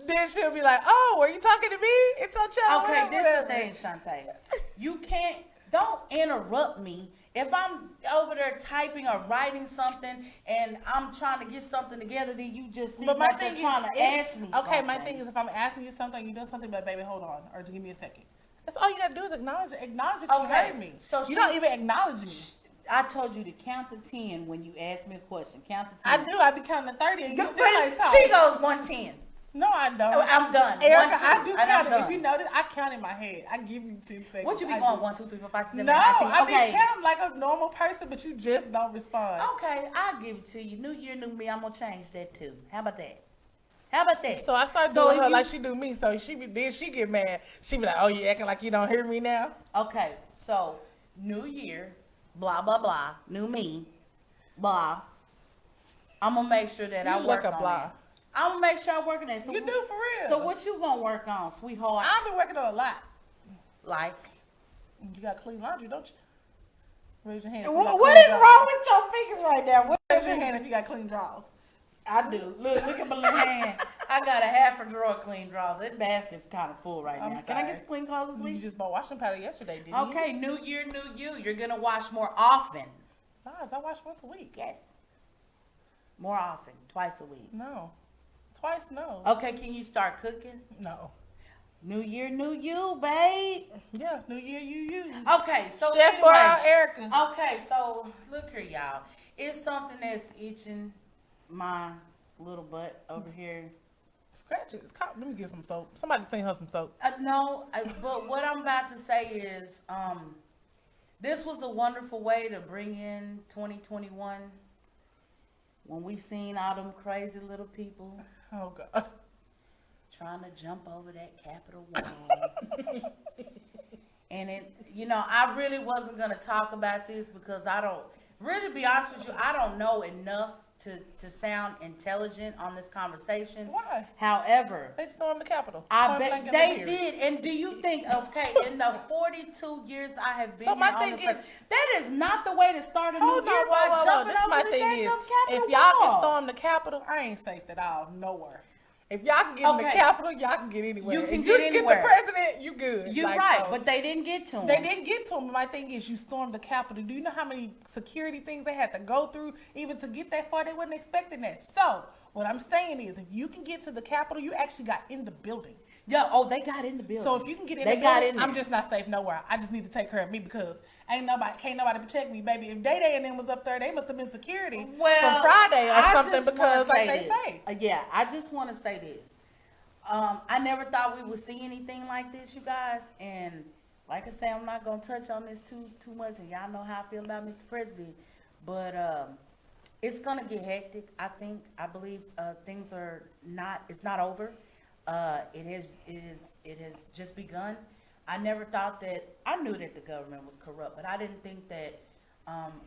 Then she'll be like, oh, were you talking to me? It's on channel. Okay, whatever, this is the whatever." thing, Shantae. You can't. don't interrupt me. If I'm over there typing or writing something and I'm trying to get something together, then you just seem But my like you're thing trying to ask me okay, something. my thing is if I'm asking you something, you doing something, but baby, hold on, or just give me a second. That's all you gotta do is acknowledge that you Okay, heard me. so you she- don't even acknowledge me. I told you to count to 10 when you ask me a question. Count to I 10. do. I be counting to 30, and you But still ain't talking. she goes 110. No, I don't. I'm done. Erica, 1, 2, I do and I'm count it. done. If you notice, I count in my head. I give you 10 seconds. What you be I going do. 1, 2, 3, 4, 5, 6, 7, No, 8, 9, 10? I be Okay. counting like a normal person, but you just don't respond. Okay, I'll give it to you. New year, new me. I'm gonna change that too. How about that? How about that? So I start So doing if her you- like she do me. So then she get mad. She be like, "Oh, you acting like you don't hear me now?" Okay, so new year, blah blah blah. New me, blah. I'm gonna make sure that I You work look a on blah. that. I'm gonna make sure I work on that. So You do for real. So what you gonna work on, sweetheart? I've been working on a lot. Like, You got clean laundry, don't you? Raise your hand. if you got what clean is drawers. wrong with your fingers right now? What Raise your hand if you got clean drawers. I do. Look at my little hand. I got a half a drawer of clean drawers. That basket's kind of full right I'm now. Can I get sorry. some clean clothes this You week? just bought washing powder yesterday, didn't you? Okay, new year, new you. You're gonna wash more often. Nice. I wash once a week. Yes. More often, twice a week. No. Twice, no. Okay, can you start cooking? No. New year, new you, babe. Yeah, New Year, you. Okay, so Chef anyway. Brown, Erica. Okay, so look here, y'all. It's something that's itching my little butt over here. Scratch it. Let me get some soap. Somebody clean her some soap. No, but what I'm about to say is, this was a wonderful way to bring in 2021 when we seen all them crazy little people Oh, God. trying to jump over that Capitol wall. And I really wasn't going to talk about this because I don't, really to be honest with you, I don't know enough to sound intelligent on this conversation. Why? However, They stormed the Capitol. I Point bet blank in they the did. And do you think, okay, in the 42 years I have been So my here on thing this is- place, that is not the way to start a new Hold year on, by whoa. jumping This over my the thing dang is, Capitol if y'all can wall. storm the Capitol, I ain't safe at all. Nowhere. If y'all can get in the Okay. Capitol, y'all can get anywhere. You can if get you anywhere. Get the president, you good. You're Like, right, so- but they didn't get to him. They didn't get to him. My thing is, you stormed the Capitol. Do you know how many security things they had to go through even to get that far? They wasn't expecting that. So, what I'm saying is, if you can get to the Capitol, you actually got in the building. Yeah, they got in the building. So if you can get in they the got building, in I'm there. just not safe nowhere. I just need to take care of me because can't nobody protect me, baby. If Day and them was up there, they must have been security from Friday or I something just because, wanna like they this. say. Yeah, I just want to say this. I never thought we would see anything like this, you guys. And like I say, I'm not gonna touch on this too much, and y'all know how I feel about Mr. President. But it's gonna get hectic. I believe things are not. It's not over. It has just begun. I never thought that. I knew that the government was corrupt, but I didn't think that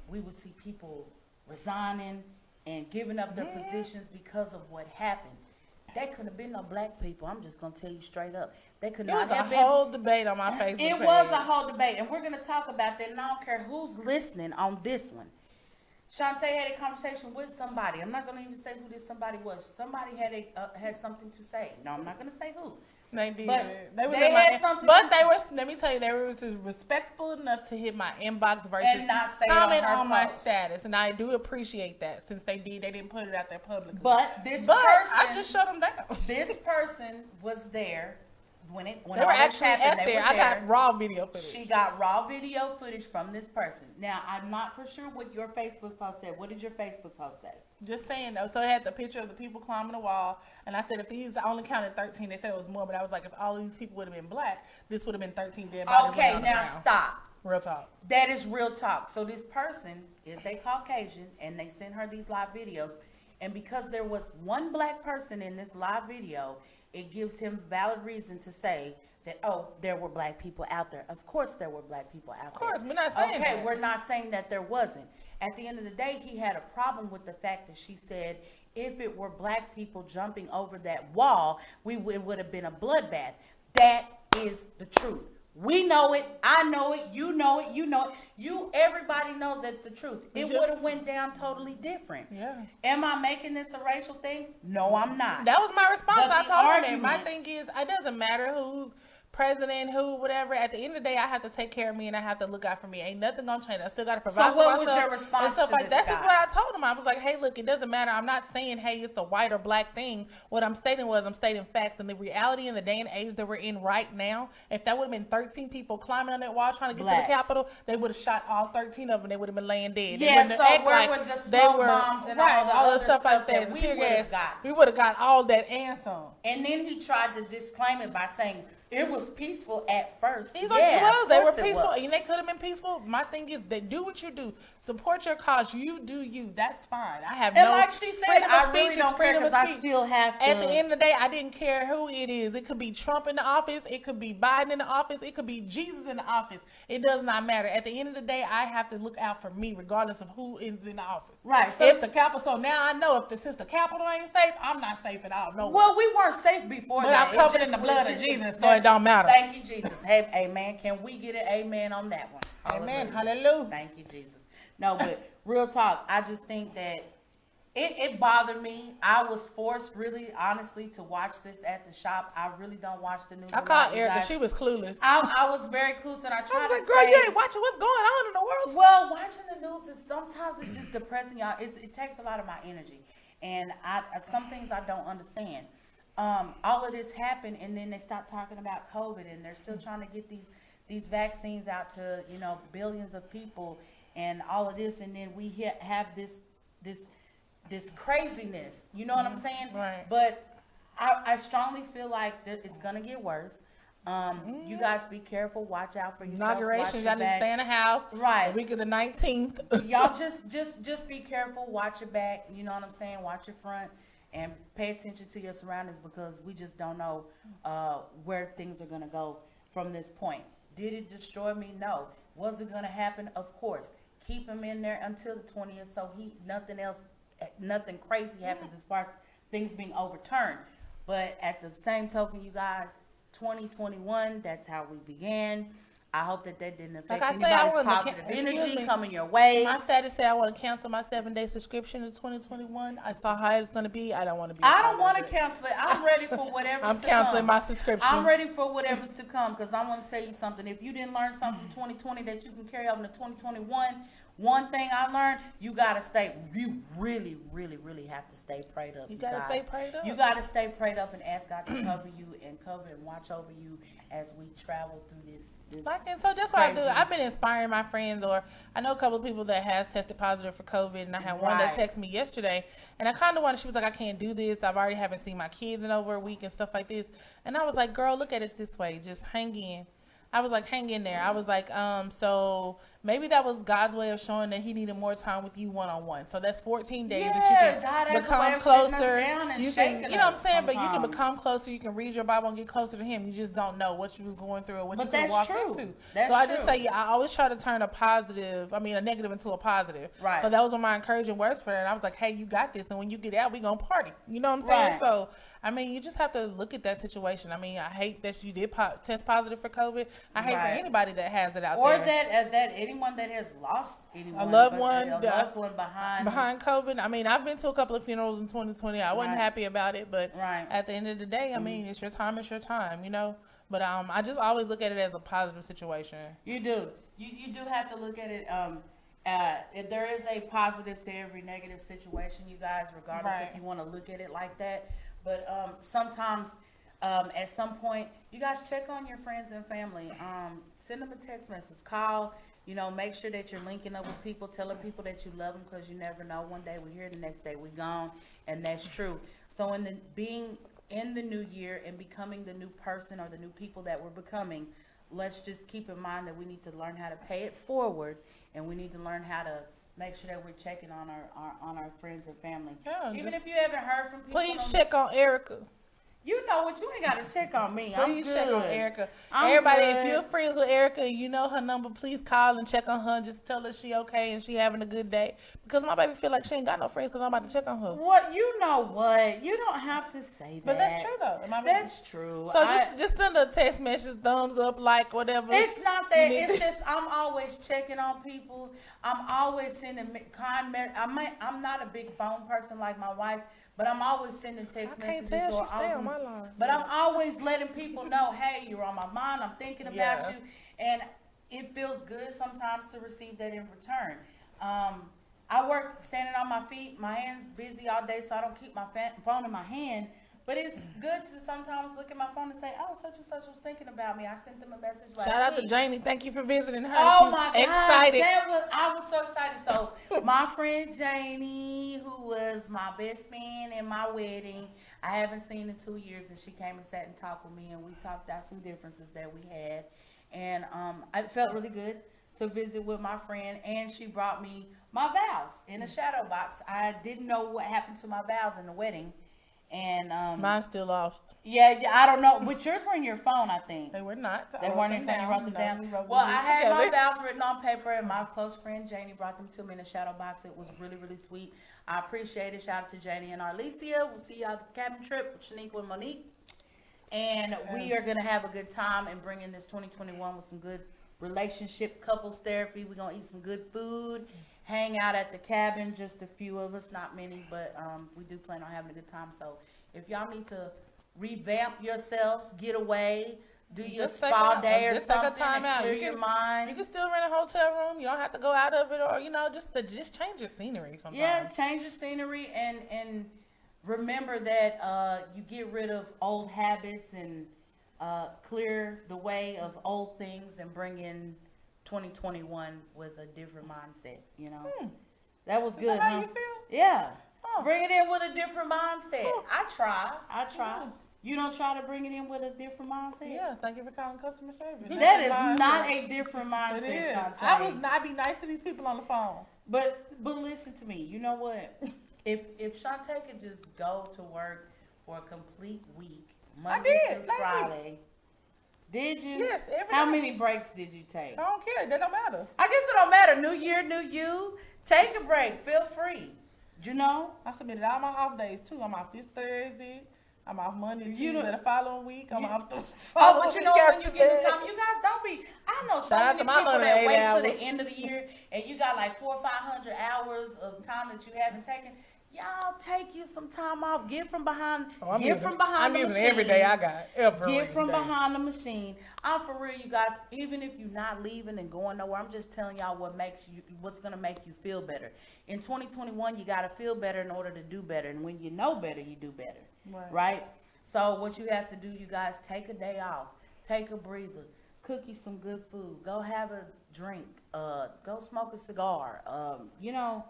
we would see people resigning and giving up their positions because of what happened. There couldn't have been no black people. I'm just gonna tell you straight up. They could It not was a have been. whole debate on my Facebook It page. was a whole debate, and we're gonna talk about that. And I don't care who's listening on this one. Shantae had a conversation with somebody. I'm not gonna even say who this somebody was. Somebody had something to say. No, I'm not gonna say who. They did. But They was they in my had something But to they say. were. Let me tell you, they were respectful enough to hit my inbox versus And not say it on comment her on my post. status, and I do appreciate that. Since they didn't put it out there publicly. But this But person, I just shut them down. this person was there when They all were this actually happened. at They there. were I there. got raw video footage. She got raw video footage from this person. Now, I'm not for sure what your Facebook post said. What did your Facebook post say? Just saying though. So it had the picture of the people climbing the wall, and I said if these I only counted 13. They said it was more, but I was like, if all these people would have been black, this would have been 13 dead bodies. Okay, laying on the now ground. stop. Real talk. That is real talk. So this person is a Caucasian, and they sent her these live videos. And because there was one black person in this live video, it gives him valid reason to say that, there were black people out there. Of course there were black people out there. Of course, we're not saying Okay, that. we're not saying that there wasn't. At the end of the day, he had a problem with the fact that she said if it were black people jumping over that wall, it would have been a bloodbath. That is the truth. We know it. I know it. You know it. You know it. Everybody knows that's the truth. It just- would have went down totally different. Yeah. Am I making this a racial thing? No, I'm not. That was my response. But I the told her that. My argument- thing is, it doesn't matter who's president, who, whatever. At the end of the day, I have to take care of me and I have to look out for me. Ain't nothing gonna change. I still gotta provide for what myself. was your response and stuff to like this that's guy? just what I told him. I was like, hey, look, it doesn't matter. I'm not saying, hey, it's a white or black thing. What I'm stating was I'm stating facts and the reality in the day and age that we're in right now. If that would have been 13 people climbing on that wall trying to get Blacks. to the Capitol, they would have shot all 13 of them. They would have been laying dead. They Yeah, wouldn't have so act where like were the they smoke were- bombs and right, all the the other stuff like stuff that, that the we tear would've gas. got? We would have got all that and some. And then he tried to disclaim it by saying it was peaceful at first. He's like, yeah, it was. of They were course it peaceful, was. and they could have been peaceful. My thing is, they do what you do. Support your cause. You do you. That's fine. I have And no. like she said, freedom of I really speech is don't care freedom of because I speech. still have to. At the end of the day, I didn't care who it is. It could be Trump in the office. It could be Biden in the office. It could be Jesus in the office. It does not matter. At the end of the day, I have to look out for me, regardless of who is in the office. Right, so- if the Capitol, so now I know since the Capitol ain't safe, I'm not safe at all. No. Well, we weren't safe before But that. I'm It covered just- in the blood it of just- Jesus, so it don't matter. Thank you, Jesus. Hey, amen. Can we get an amen on that one? Amen. Hallelujah. Thank you, Jesus. No, but real talk, I just think that it bothered me. I was forced, really, honestly, to watch this at the shop. I really don't watch the news. I a lot, called you Erica. guys. She was clueless. I was very clueless, and I I tried was to like, girl, stay. you ain't watching what's going on in the world. Well, watching the news is sometimes it's just depressing, y'all. It takes a lot of my energy, and some things I don't understand. All of this happened, and then they stopped talking about COVID, and they're still trying to get these vaccines out to billions of people, and all of this, and then we have this craziness. You know what I'm saying? Right. But I strongly feel like that it's gonna get worse. You guys be careful. Watch out for yourselves. Inaugurations, Watch y'all your need to back. stay in the house. Right. The week of the 19th. Y'all just be careful. Watch your back. You know what I'm saying? Watch your front and pay attention to your surroundings because we just don't know where things are gonna go from this point. Did it destroy me? No. Was it gonna happen? Of course. Keep him in there until the 20th, so nothing crazy happens as far as things being overturned. But at the same token, you guys, 2021, that's how we began. I hope that didn't affect Like I say, I anybody's wanted to positive excuse energy me. coming your way. My status said I want to cancel my 7-day subscription in 2021. I saw how it's going to be. I don't want to be. I don't want to cancel it. I'm ready for whatever's I'm to canceling come. my subscription. I'm ready for whatever's to come because I want to tell you something. If you didn't learn something from 2020 that you can carry over to 2021, one thing I learned, you really, really, really have to stay prayed up. You gotta guys. stay prayed up. You got to stay prayed up and ask God to cover you and watch over you as we travel through this And so that's what I do. crazy. I've been inspiring my friends, or I know a couple of people that has tested positive for COVID, and I had one that Right. texted me yesterday, and I kind of wanted. She was like, "I can't do this. I've already haven't seen my kids in over a week and stuff like this." And I was like, "Girl, look at it this way. Just hang in." I was like, hang in there. I was like, so maybe that was God's way of showing that He needed more time with you one-on-one. So that's 14 days Yeah, that God you has can a way become of sitting us closer. down and You shaking can, you know what I'm us saying? But you can sometimes. become closer. You can read your Bible and get closer to Him. You just don't know what you was going through or what But you could have that's walked true. into. That's so I just true. say, I always try to turn a negative into a positive. Right. So that was one of my encouraging words for her. And I was like, hey, you got this. And when you get out, we gonna party. You know what I'm saying? Right. So I mean, you just have to look at that situation. I mean, I hate that you did test positive for COVID. I hate for Right. anybody that has it out Or there. that anyone that has lost anyone, loved but one, a loved one behind COVID. I mean, I've been to a couple of funerals in 2020. I wasn't Right. happy about it, but Right. at the end of the day, I mean, it's your time, you know. But I just always look at it as a positive situation. You do. You do have to look at it. If there is a positive to every negative situation, you guys, regardless Right. if you want to look at it like that. But sometimes, at some point, you guys check on your friends and family. Send them a text message, call. Make sure that you're linking up with people, telling people that you love them because you never know. One day we're here, the next day we're gone, and that's true. So being in the new year and becoming the new person or the new people that we're becoming, let's just keep in mind that we need to learn how to pay it forward, and we need to learn how to make sure that we're checking on our friends and family. Yeah, Even just if you haven't heard from people, Please check on Erica. You know what? You ain't got to check on me. I'm Please good. check on Erica. I'm Everybody, good. if you're friends with Erica and you know her number, please call and check on her. Just tell her she okay and she having a good day. Because my baby feel like she ain't got no friends because I'm about to check on her. What? You know what? You don't have to say that. But that's true though. Am I right? That's true. So just send a text message, thumbs up, like, whatever. It's not that. You need It's to- just I'm always checking on people. I'm always sending kind. I'm not a big phone person like my wife, But I'm always sending text I can't messages tell or she stay on awesome- my line. But I'm always letting people know, hey, you're on my mind. I'm thinking about Yeah. you, and it feels good sometimes to receive that in return. I work standing on my feet. My hands busy all day, so I don't keep my phone in my hand. But it's good to sometimes look at my phone and say, "Oh, such and such was thinking about me." I sent them a message last Shout out to week. Janie. Thank you for visiting her. Oh She's my gosh, excited. I was so excited. So my friend Janie, who was my best man in my wedding, I haven't seen in 2 years, and she came and sat and talked with me, and we talked out some differences that we had, and it felt really good to visit with my friend, and she brought me my vows in a shadow box. I didn't know what happened to my vows in the wedding, and Mine's still lost. yeah, I don't know, but yours were in your phone, I think. They were not. They weren't in phone. You wrote them No, down. we wrote Well, them I had my together. vows written on paper, and my close friend Janie brought them to me in a shadow box. It was really, really sweet. I appreciate it. Shout out to Janie and Arlesia. We'll see y'all at the cabin trip with Shaniqua and Monique. And we are gonna have a good time and bring in this 2021 with some good relationship couples therapy. We're gonna eat some good food, hang out at the cabin. Just a few of us, not many, but we do plan on having a good time. So if y'all need to revamp yourselves, get away, do your Just take spa a- day or just take a something, time and out. clear You your can- mind. You can still rent a hotel room. You don't have to go out of it, or just change your scenery sometimes. Yeah, change your scenery and remember that you get rid of old habits and clear the way of old things and bring in 2021 with a different mindset. You know, that was good. that how huh? you feel? Yeah, Oh. bring it in with a different mindset. Oh. I try. You don't try to bring it in with a different mindset. Yeah, thank you for calling customer service. That is That's not mindset. a different It mindset, is. Shantae. I was not be nice to these people on the phone. But listen to me. You know what? if Shantae could just go to work for a complete week, Monday did, through last Friday, did you? Yes, every How day. many breaks did you take? I don't care. That don't matter. I guess it don't matter. New year, new you. Take a break. Feel free. You know? I submitted all my off days too. I'm off this Thursday. I'm off Monday, You Tuesday, know- the following week. I'm off the Oh, following but you week know when after you get the that. time, you guys don't be. I know so Shout out many to my people mother, that 8 wait till hours. the end of the year and you got like 400 or 500 hours of time that you haven't taken. Y'all take you some time off. Get from behind. Oh, get from behind the I'm using machine. every day I got. Every Get from day. behind the machine. I'm for real, you guys. Even if you're not leaving and going nowhere, I'm just telling y'all what's gonna make you feel better. In 2021, you gotta feel better in order to do better. And when you know better, you do better. Right? So what you have to do, you guys, take a day off, take a breather, cook you some good food, go have a drink, go smoke a cigar. You know,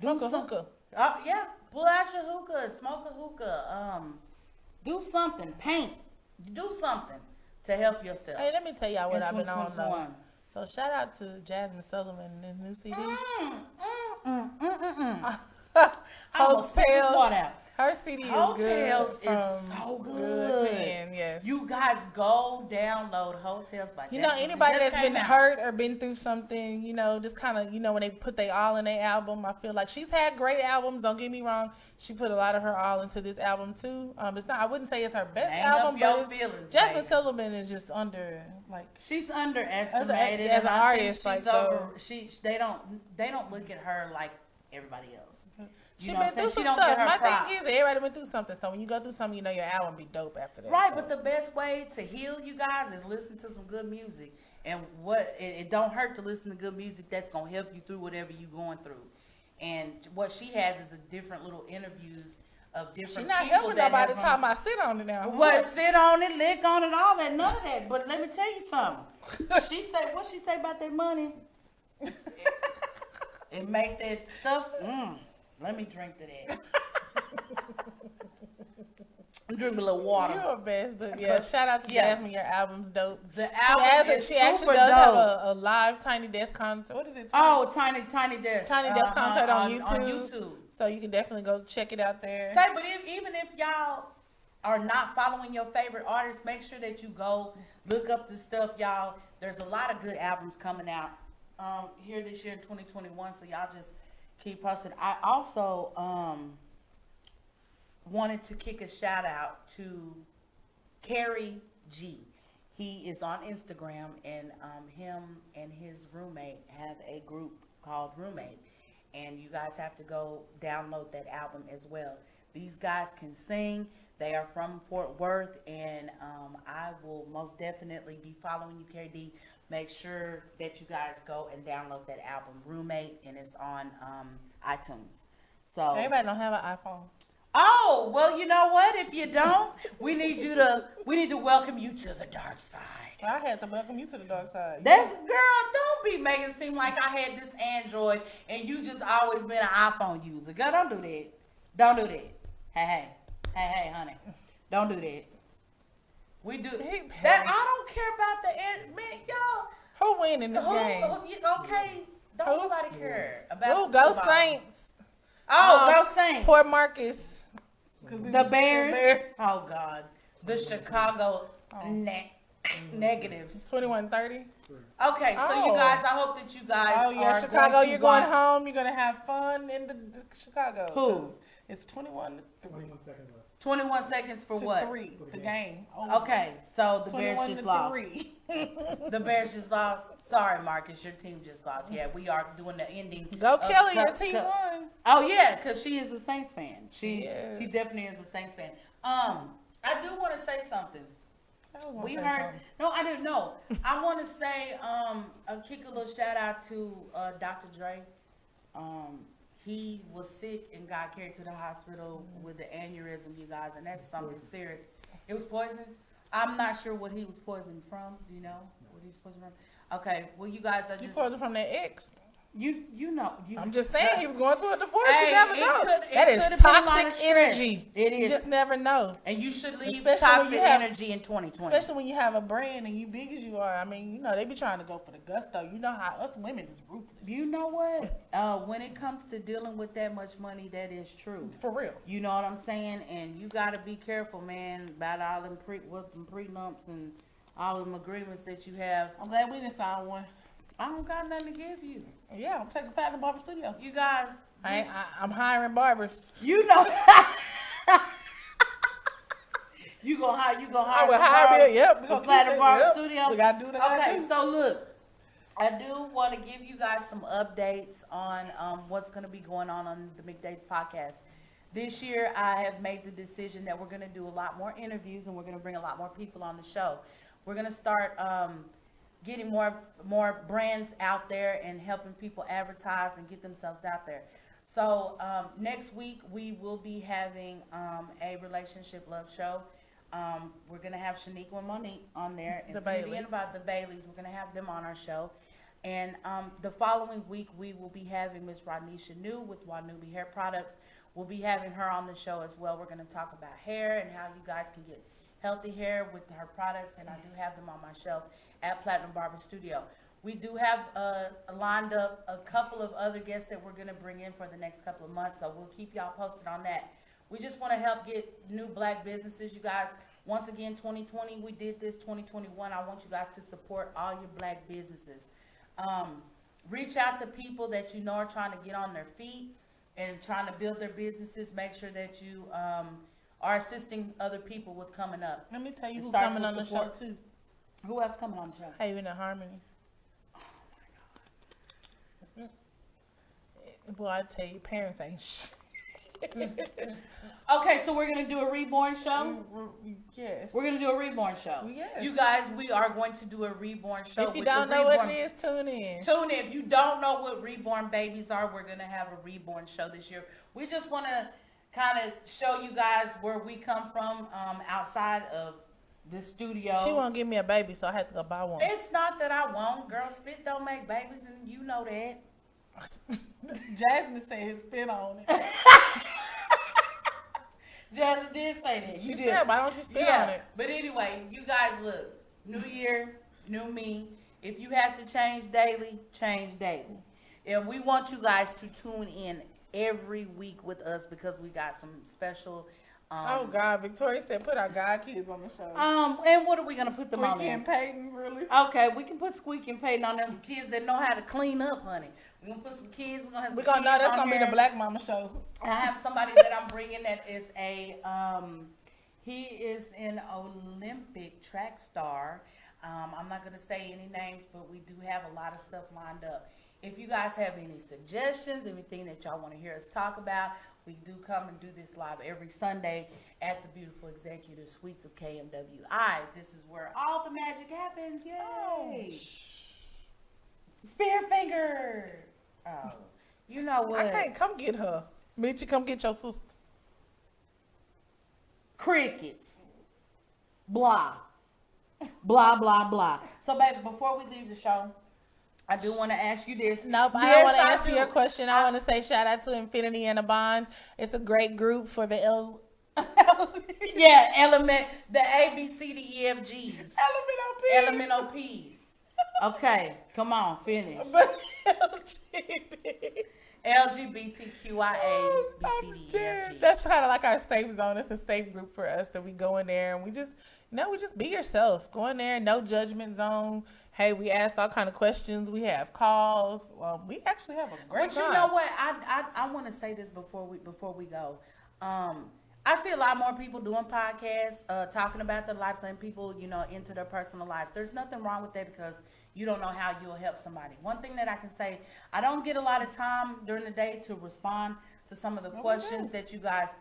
Smoke a hookah. Yeah, pull out your hookah, smoke a hookah. Do something, paint, do something to help yourself. Hey, let me tell y'all what in I've been on though. 2021. So shout out to Jasmine Sullivan and his new CD. I almost spit this Hotels. water out. Her CD is Hotels good. is from so good good. to end, yes. You guys go download Hotels by You know, Jasmine. It anybody just that's came been out. hurt or been through something, just kind of, when they put their all in their album, I feel like she's had great albums. Don't get me wrong. She put a lot of her all into this album too. It's not, I wouldn't say it's her best Hang album, up your but feelings, Jasmine baby. Sullivan is just under, like, She's underestimated as an and I think artist, she's like, so- they don't look at her like everybody else. she know what been I'm through saying? some She don't stuff. get her My props. thing is, everybody went through something. So when you go through something, your album be dope after that. Right, so. but the best way to heal you guys is listen to some good music. And it don't hurt to listen to good music that's gonna help you through whatever you're going through. And what she has is a different little interviews of different She's not people helping that nobody have talking about sit on it now. What, sit on it, lick on it, all that, none of that. But let me tell you something. What she say about that money? It make that stuff. Let me drink to that. I'm drinking a little water. You're a best, but yeah, shout out to Yeah. Jasmine. Your album's dope. The album is She actually super does have dope. a live Tiny Desk concert. What is it? Oh, Tiny Desk. Tiny Desk concert on YouTube. On YouTube. So you can definitely go check it out there. Say, but even if y'all are not following your favorite artists, make sure that you go look up the stuff, y'all. There's a lot of good albums coming out here this year in 2021, so y'all just keep posting. I also wanted to kick a shout out to Carrie G. He is on Instagram, and him and his roommate have a group called Roommate. And you guys have to go download that album as well. These guys can sing. They are from Fort Worth, and I will most definitely be following you, KD. Make sure that you guys go and download that album, Roommate, and it's on iTunes. So Everybody don't have an iPhone. oh, well, you know what? If you don't, we need to welcome you to the dark side. I had to welcome you to the dark side. That's girl, don't be making it seem like I had this Android and you just always been an iPhone user. Girl, don't do that. Don't do that. Hey, honey. Don't do that. We do that. I don't care about the man, y'all. Who win in this game? Okay, don't nobody care about Who? the Go football. Saints. Oh, go Saints. Port Marcus. The Bears. Oh God, the Chicago negatives. 21-30. Okay, so you guys, I hope that you guys. Oh yeah, are Chicago. going to You're going watch- home. You're gonna have fun in the Chicago. Who? 'Cause It's 21-3. 21 seconds for what? 3. The game. Okay, so the Bears just lost. 3. The Bears just lost. Sorry, Marcus, your team just lost. Yeah, we are doing the ending. Go of Kelly, your Cup- team Cup. won. Oh yeah, because she is a Saints fan. She Yes. definitely is a Saints fan. I do want to say something. We heard. No, I didn't know. I want to say, kick a little shout out to Dr. Dre. He was sick and got carried to the hospital with the aneurysm, you guys, and that's something serious. It was poison. I'm not sure what he was poisoned from. Do you know what he was poisoned from? Okay, well, you guys are You just poisoned from that ex. you know. I'm just saying he was going through a divorce. Hey, you never it know. could- it That could have is been a lot of toxic stress. energy. It You is. just never know. And you should leave Especially when toxic you have- energy in 2020. Especially when you have a brand and you big as you are. I mean, you know, they be trying to go for the gusto. You know how us women is ruthless. You know what? When it comes to dealing with that much money, that is true. For real. You know what I'm saying? And you got to be careful, man, about all them prenups and all them agreements that you have. I'm glad we didn't sign one. I don't got nothing to give you. Yeah, I'm taking Platinum Barber Studio. You guys, I'm hiring barbers. you know. you gonna hire I some will hire barbers me. Yep. for Platinum Barber Studio. We got to do that. Okay, so look, I do want to give you guys some updates on what's going to be going on the McDates podcast. This year, I have made the decision that we're going to do a lot more interviews and we're going to bring a lot more people on the show. We're going to start getting more brands out there and helping people advertise and get themselves out there. So next week, we will be having a relationship love show. We're going to have Shaniqua and Monique on there. The Infinity Baileys. and about the Baileys. We're going to have them on our show. And the following week, we will be having Miss Rodnisha New with Wanubi Hair Products. We'll be having her on the show as well. We're going to talk about hair and how you guys can get healthy hair with her products. And I do have them on my shelf at Platinum Barber Studio. We do have lined up a couple of other guests that we're going to bring in for the next couple of months. So we'll keep y'all posted on that. We just want to help get new black businesses, you guys. Once again, 2020, we did this. 2021, I want you guys to support all your black businesses. Reach out to people that you know are trying to get on their feet and trying to build their businesses. Make sure that you are assisting other people with coming up. Let me tell you It who's starts coming with on the show support. too. Who else coming on the show? Haven and Harmony. Boy, I tell you, parents ain't shit. Okay, so we're gonna do a reborn show. Yes. We're gonna do a reborn show. Yes. You guys, we are going to do a reborn show. If you with don't the know what reborn. it is, tune in. Tune in. If you don't know what reborn babies are, we're going to have a reborn show this year. We just want to kind of show you guys where we come from outside of the studio. She won't give me a baby, so I had to go buy one. It's not that I won't. Girl, spit don't make babies, and you know that. Jasmine said his spin on it. Jasmine did say that. She You said, did. why don't you spin Yeah, on it? but anyway, you guys look. New year, new me. If you have to change daily, change daily. And we want you guys to tune in every week with us because we got some special. Oh God, Victoria said put our God kids on the show. And what are we gonna put them on Squeaky there? and Peyton, really? Okay, we can put Squeaky and Peyton on them kids that know how to clean up, honey. We're gonna put some kids. We're gonna have some We're gonna know kids that's on gonna be here. the Black Mama show. I have somebody that I'm bringing that is he is an Olympic track star. I'm not going to say any names, but we do have a lot of stuff lined up. If you guys have any suggestions, anything that y'all want to hear us talk about, we do come and do this live every Sunday at the beautiful executive suites of KMWI. This is where all the magic happens. Yay! Spearfinger. Oh, you know what? I can't come get her. Bitch, you come get your sister. Crickets. Blah. Blah, blah, blah. So, baby, before we leave the show, I do want to ask you this. Nope, I Yes, don't want to answer do. your question. I want to say shout out to Infinity and a Bond. It's a great group for the Yeah, element, the A, B, C, D, E, F, G's. Elemental P's. Okay, come on, finish. LGBT. LGBTQIA, B, C, D, E, F, G. That's kind of like our safe zone. It's a safe group for us that we go in there and we just be yourself. Go in there, no judgment zone. Hey, we asked all kind of questions. We have calls. Well, we actually have a great But time. you know what? I want to say this before we go. I see a lot more people doing podcasts, talking about their lives, letting people, into their personal lives. There's nothing wrong with that because you don't know how you'll help somebody. One thing that I can say, I don't get a lot of time during the day to respond to some of the questions that you guys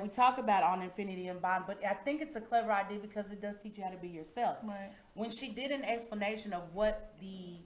we talk about on Infinity and Bond, but I think it's a clever idea because it does teach you how to be yourself. Right. When she did an explanation of what the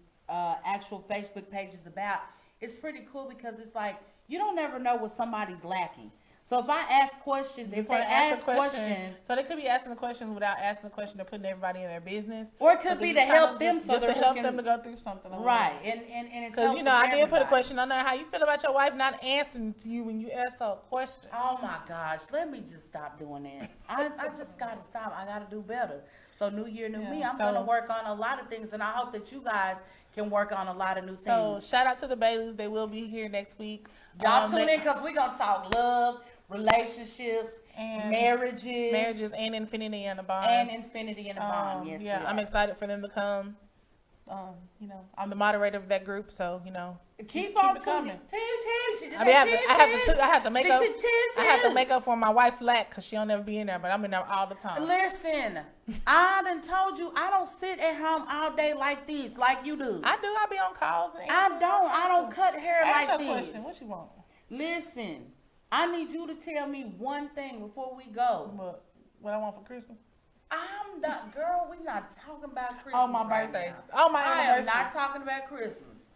actual Facebook page is about, it's pretty cool because it's like you don't ever know what somebody's lacking. So if I ask questions, if they ask questions, so they could be asking the questions without asking the question or putting everybody in their business, or it could be to help them, just to help them to go through something. Right, and it's because helpful I to did put a everybody. question on there. How you feel about your wife not answering to you when you ask her a question? Oh my gosh, let me just stop doing that. I just gotta stop. I gotta do better. So new year, new me. I'm gonna work on a lot of things, and I hope that you guys can work on a lot of new things. So shout out to the Baileys. They will be here next week. Y'all tune in because we're gonna talk love, relationships, and marriages, and Infinity and a Bond. Infinity and a Bond. Yes, yeah, I'm excited for them to come. I'm the moderator of that group, so keep on it tuning. coming. Tim. She just I mean, said, I have to make up. Tim. I have to make up for my wife lack because she don't ever be in there, but I'm in there all the time. Listen, I done told you I don't sit at home all day like this, like you do. I do. I be on calls. And I don't cut hair Ask like your this. question. What you want? Listen, I need you to tell me one thing before we go. What I want for Christmas? I'm not, girl. We're not talking about Christmas. Oh, my right birthday. now. Oh, my I anniversary. am not talking about Christmas.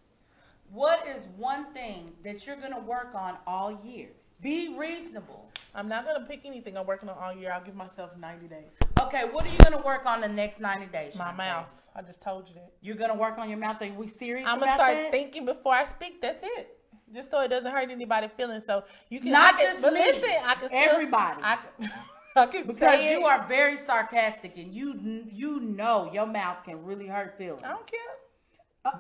What is one thing that you're gonna work on all year? Be reasonable. I'm not gonna pick anything I'm working on all year. I'll give myself 90 days. Okay, what are you gonna work on the next 90 days? My Shantae? mouth. I just told you that. You're gonna work on your mouth. Are we serious? I'm about gonna start that? thinking before I speak. That's it. Just so it doesn't hurt anybody's feelings. So you can Not just but me. listen, I can still, Everybody. I can Because say you it. are very sarcastic and you know your mouth can really hurt feelings. I don't care.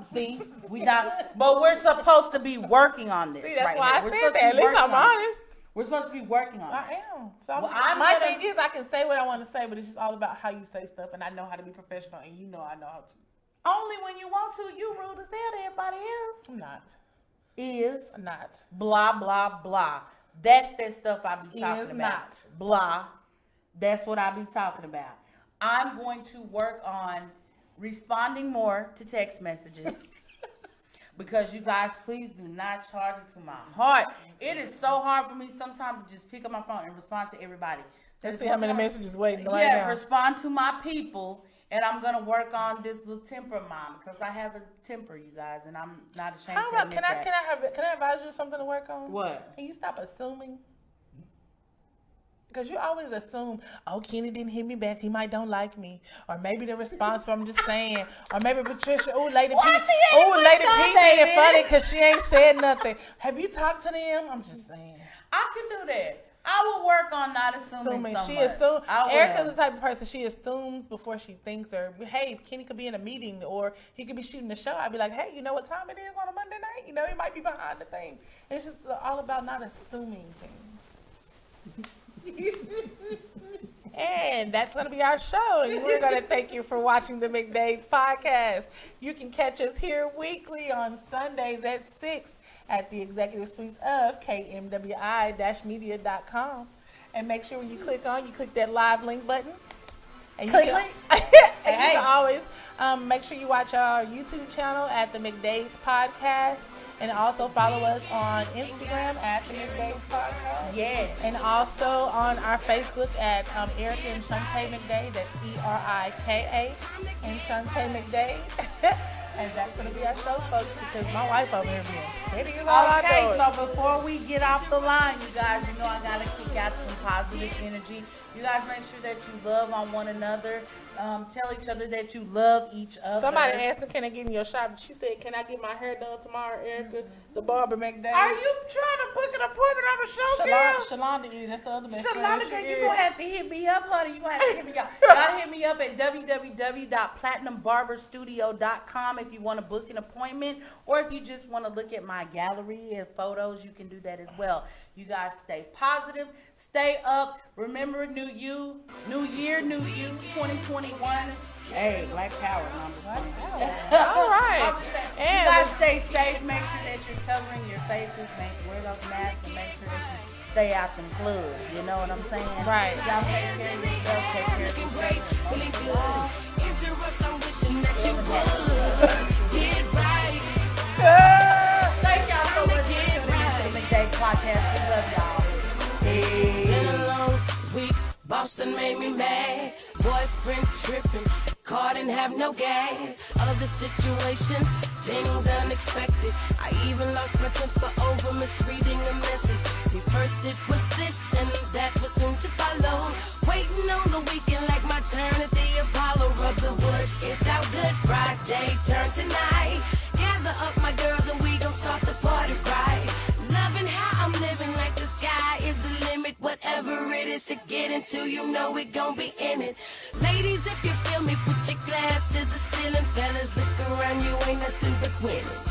See, we not, but we're supposed to be working on this. See, that's right why here. I We're said supposed to that. At be least working I'm on it. honest. We're supposed to be working on it. I am. So Well, my gonna- thing is, I can say what I want to say, but it's just all about how you say stuff, and I know how to be professional, and I know how to. Only when you want to. You rude as hell to everybody else. I'm not. Is I'm not. blah blah blah. That's that stuff I be talking Is about. not. Blah. That's what I be talking about. I'm going to work on responding more to text messages. Because you guys, please do not charge it to my heart. It is so hard for me sometimes to just pick up my phone and respond to everybody. Let's There's see how one many thing messages waiting right Yeah, now. respond to my people. And I'm going to work on this little temper of mine because I have a temper, you guys, and I'm not ashamed How to about, admit can that. I advise you of something to work on? What? Can you stop assuming? Because you always assume, oh, Kenny didn't hit me back. He might don't like me. Or maybe the response from just saying. Or maybe Patricia, Lady P. Lady P being funny because she ain't said nothing. Have you talked to them? I'm just saying. I can do that. I will work on not assuming so She much. assumes. I will. Erica's the type of person, she assumes before she thinks, or hey, Kenny could be in a meeting or he could be shooting the show. I'd be like, hey, you know what time it is on a Monday night? He might be behind the thing. It's just all about not assuming things. And that's going to be our show. And we're going to thank you for watching the McDade's podcast. You can catch us here weekly on Sundays at 6 at the executive suites of KMWI-media.com. And make sure when you click that live link button And Click, you click. can, and Hey. you can always make sure you watch our YouTube channel at the McDade's Podcast, and also follow us on Instagram at the McDade's Podcast. Yes. And also on our Facebook at Erica and Shantae McDade. That's ERIKA and Shantae McDade. And that's going to be our show, folks, because my wife over here being petty is all I Okay, do. so before we get off the line, you guys, you know I gotta kick out some positive energy. You guys make sure that you love on one another. Tell each other that you love each other. Somebody asked me, can I get in your shop? She said, can I get my hair done tomorrow, Erica? The barber McDade. Are you trying to book an appointment on the show, girl? Shalonda is. That's the other best friend. Shalonda, She girl, you is. gonna have to hit me up, honey. You gonna have to hit me up. Y'all hit me up at www.platinumbarberstudio.com if you want to book an appointment, or if you just want to look at my gallery and photos, you can do that as well. You guys stay positive, stay up. Remember, new year, new you, 2021. Hey, Black Power, number one. All right. I'm just saying, you And guys stay safe. Make sure that you're covering your faces. Wear those masks, and make sure that you stay out them clubs. You know what I'm saying? Right. Y'all take care of yourself. Take care of Looking yourself. great, feeling good. Interrupt, I'm wishing that you would. Get right. Thank y'all so much for tuning in to the McDade Podcast. We love y'all. It's been a long week. Boston made me mad. Boyfriend tripping. Car didn't have no gas. Other situations, things unexpected. I even lost my temper over misreading a message. See, first it was this and that was soon to follow. Waiting on the weekend like my turn at the Apollo. Rub the wood, it's our Good Friday turn tonight. Gather up my girls and we gon' start the party right. Loving how I'm living like the sky is the limit. Whatever it is to get into, you know we gon' be in it. Ladies, if you feel me, put your glass to the ceiling. Fellas, look around, you ain't nothing but winning.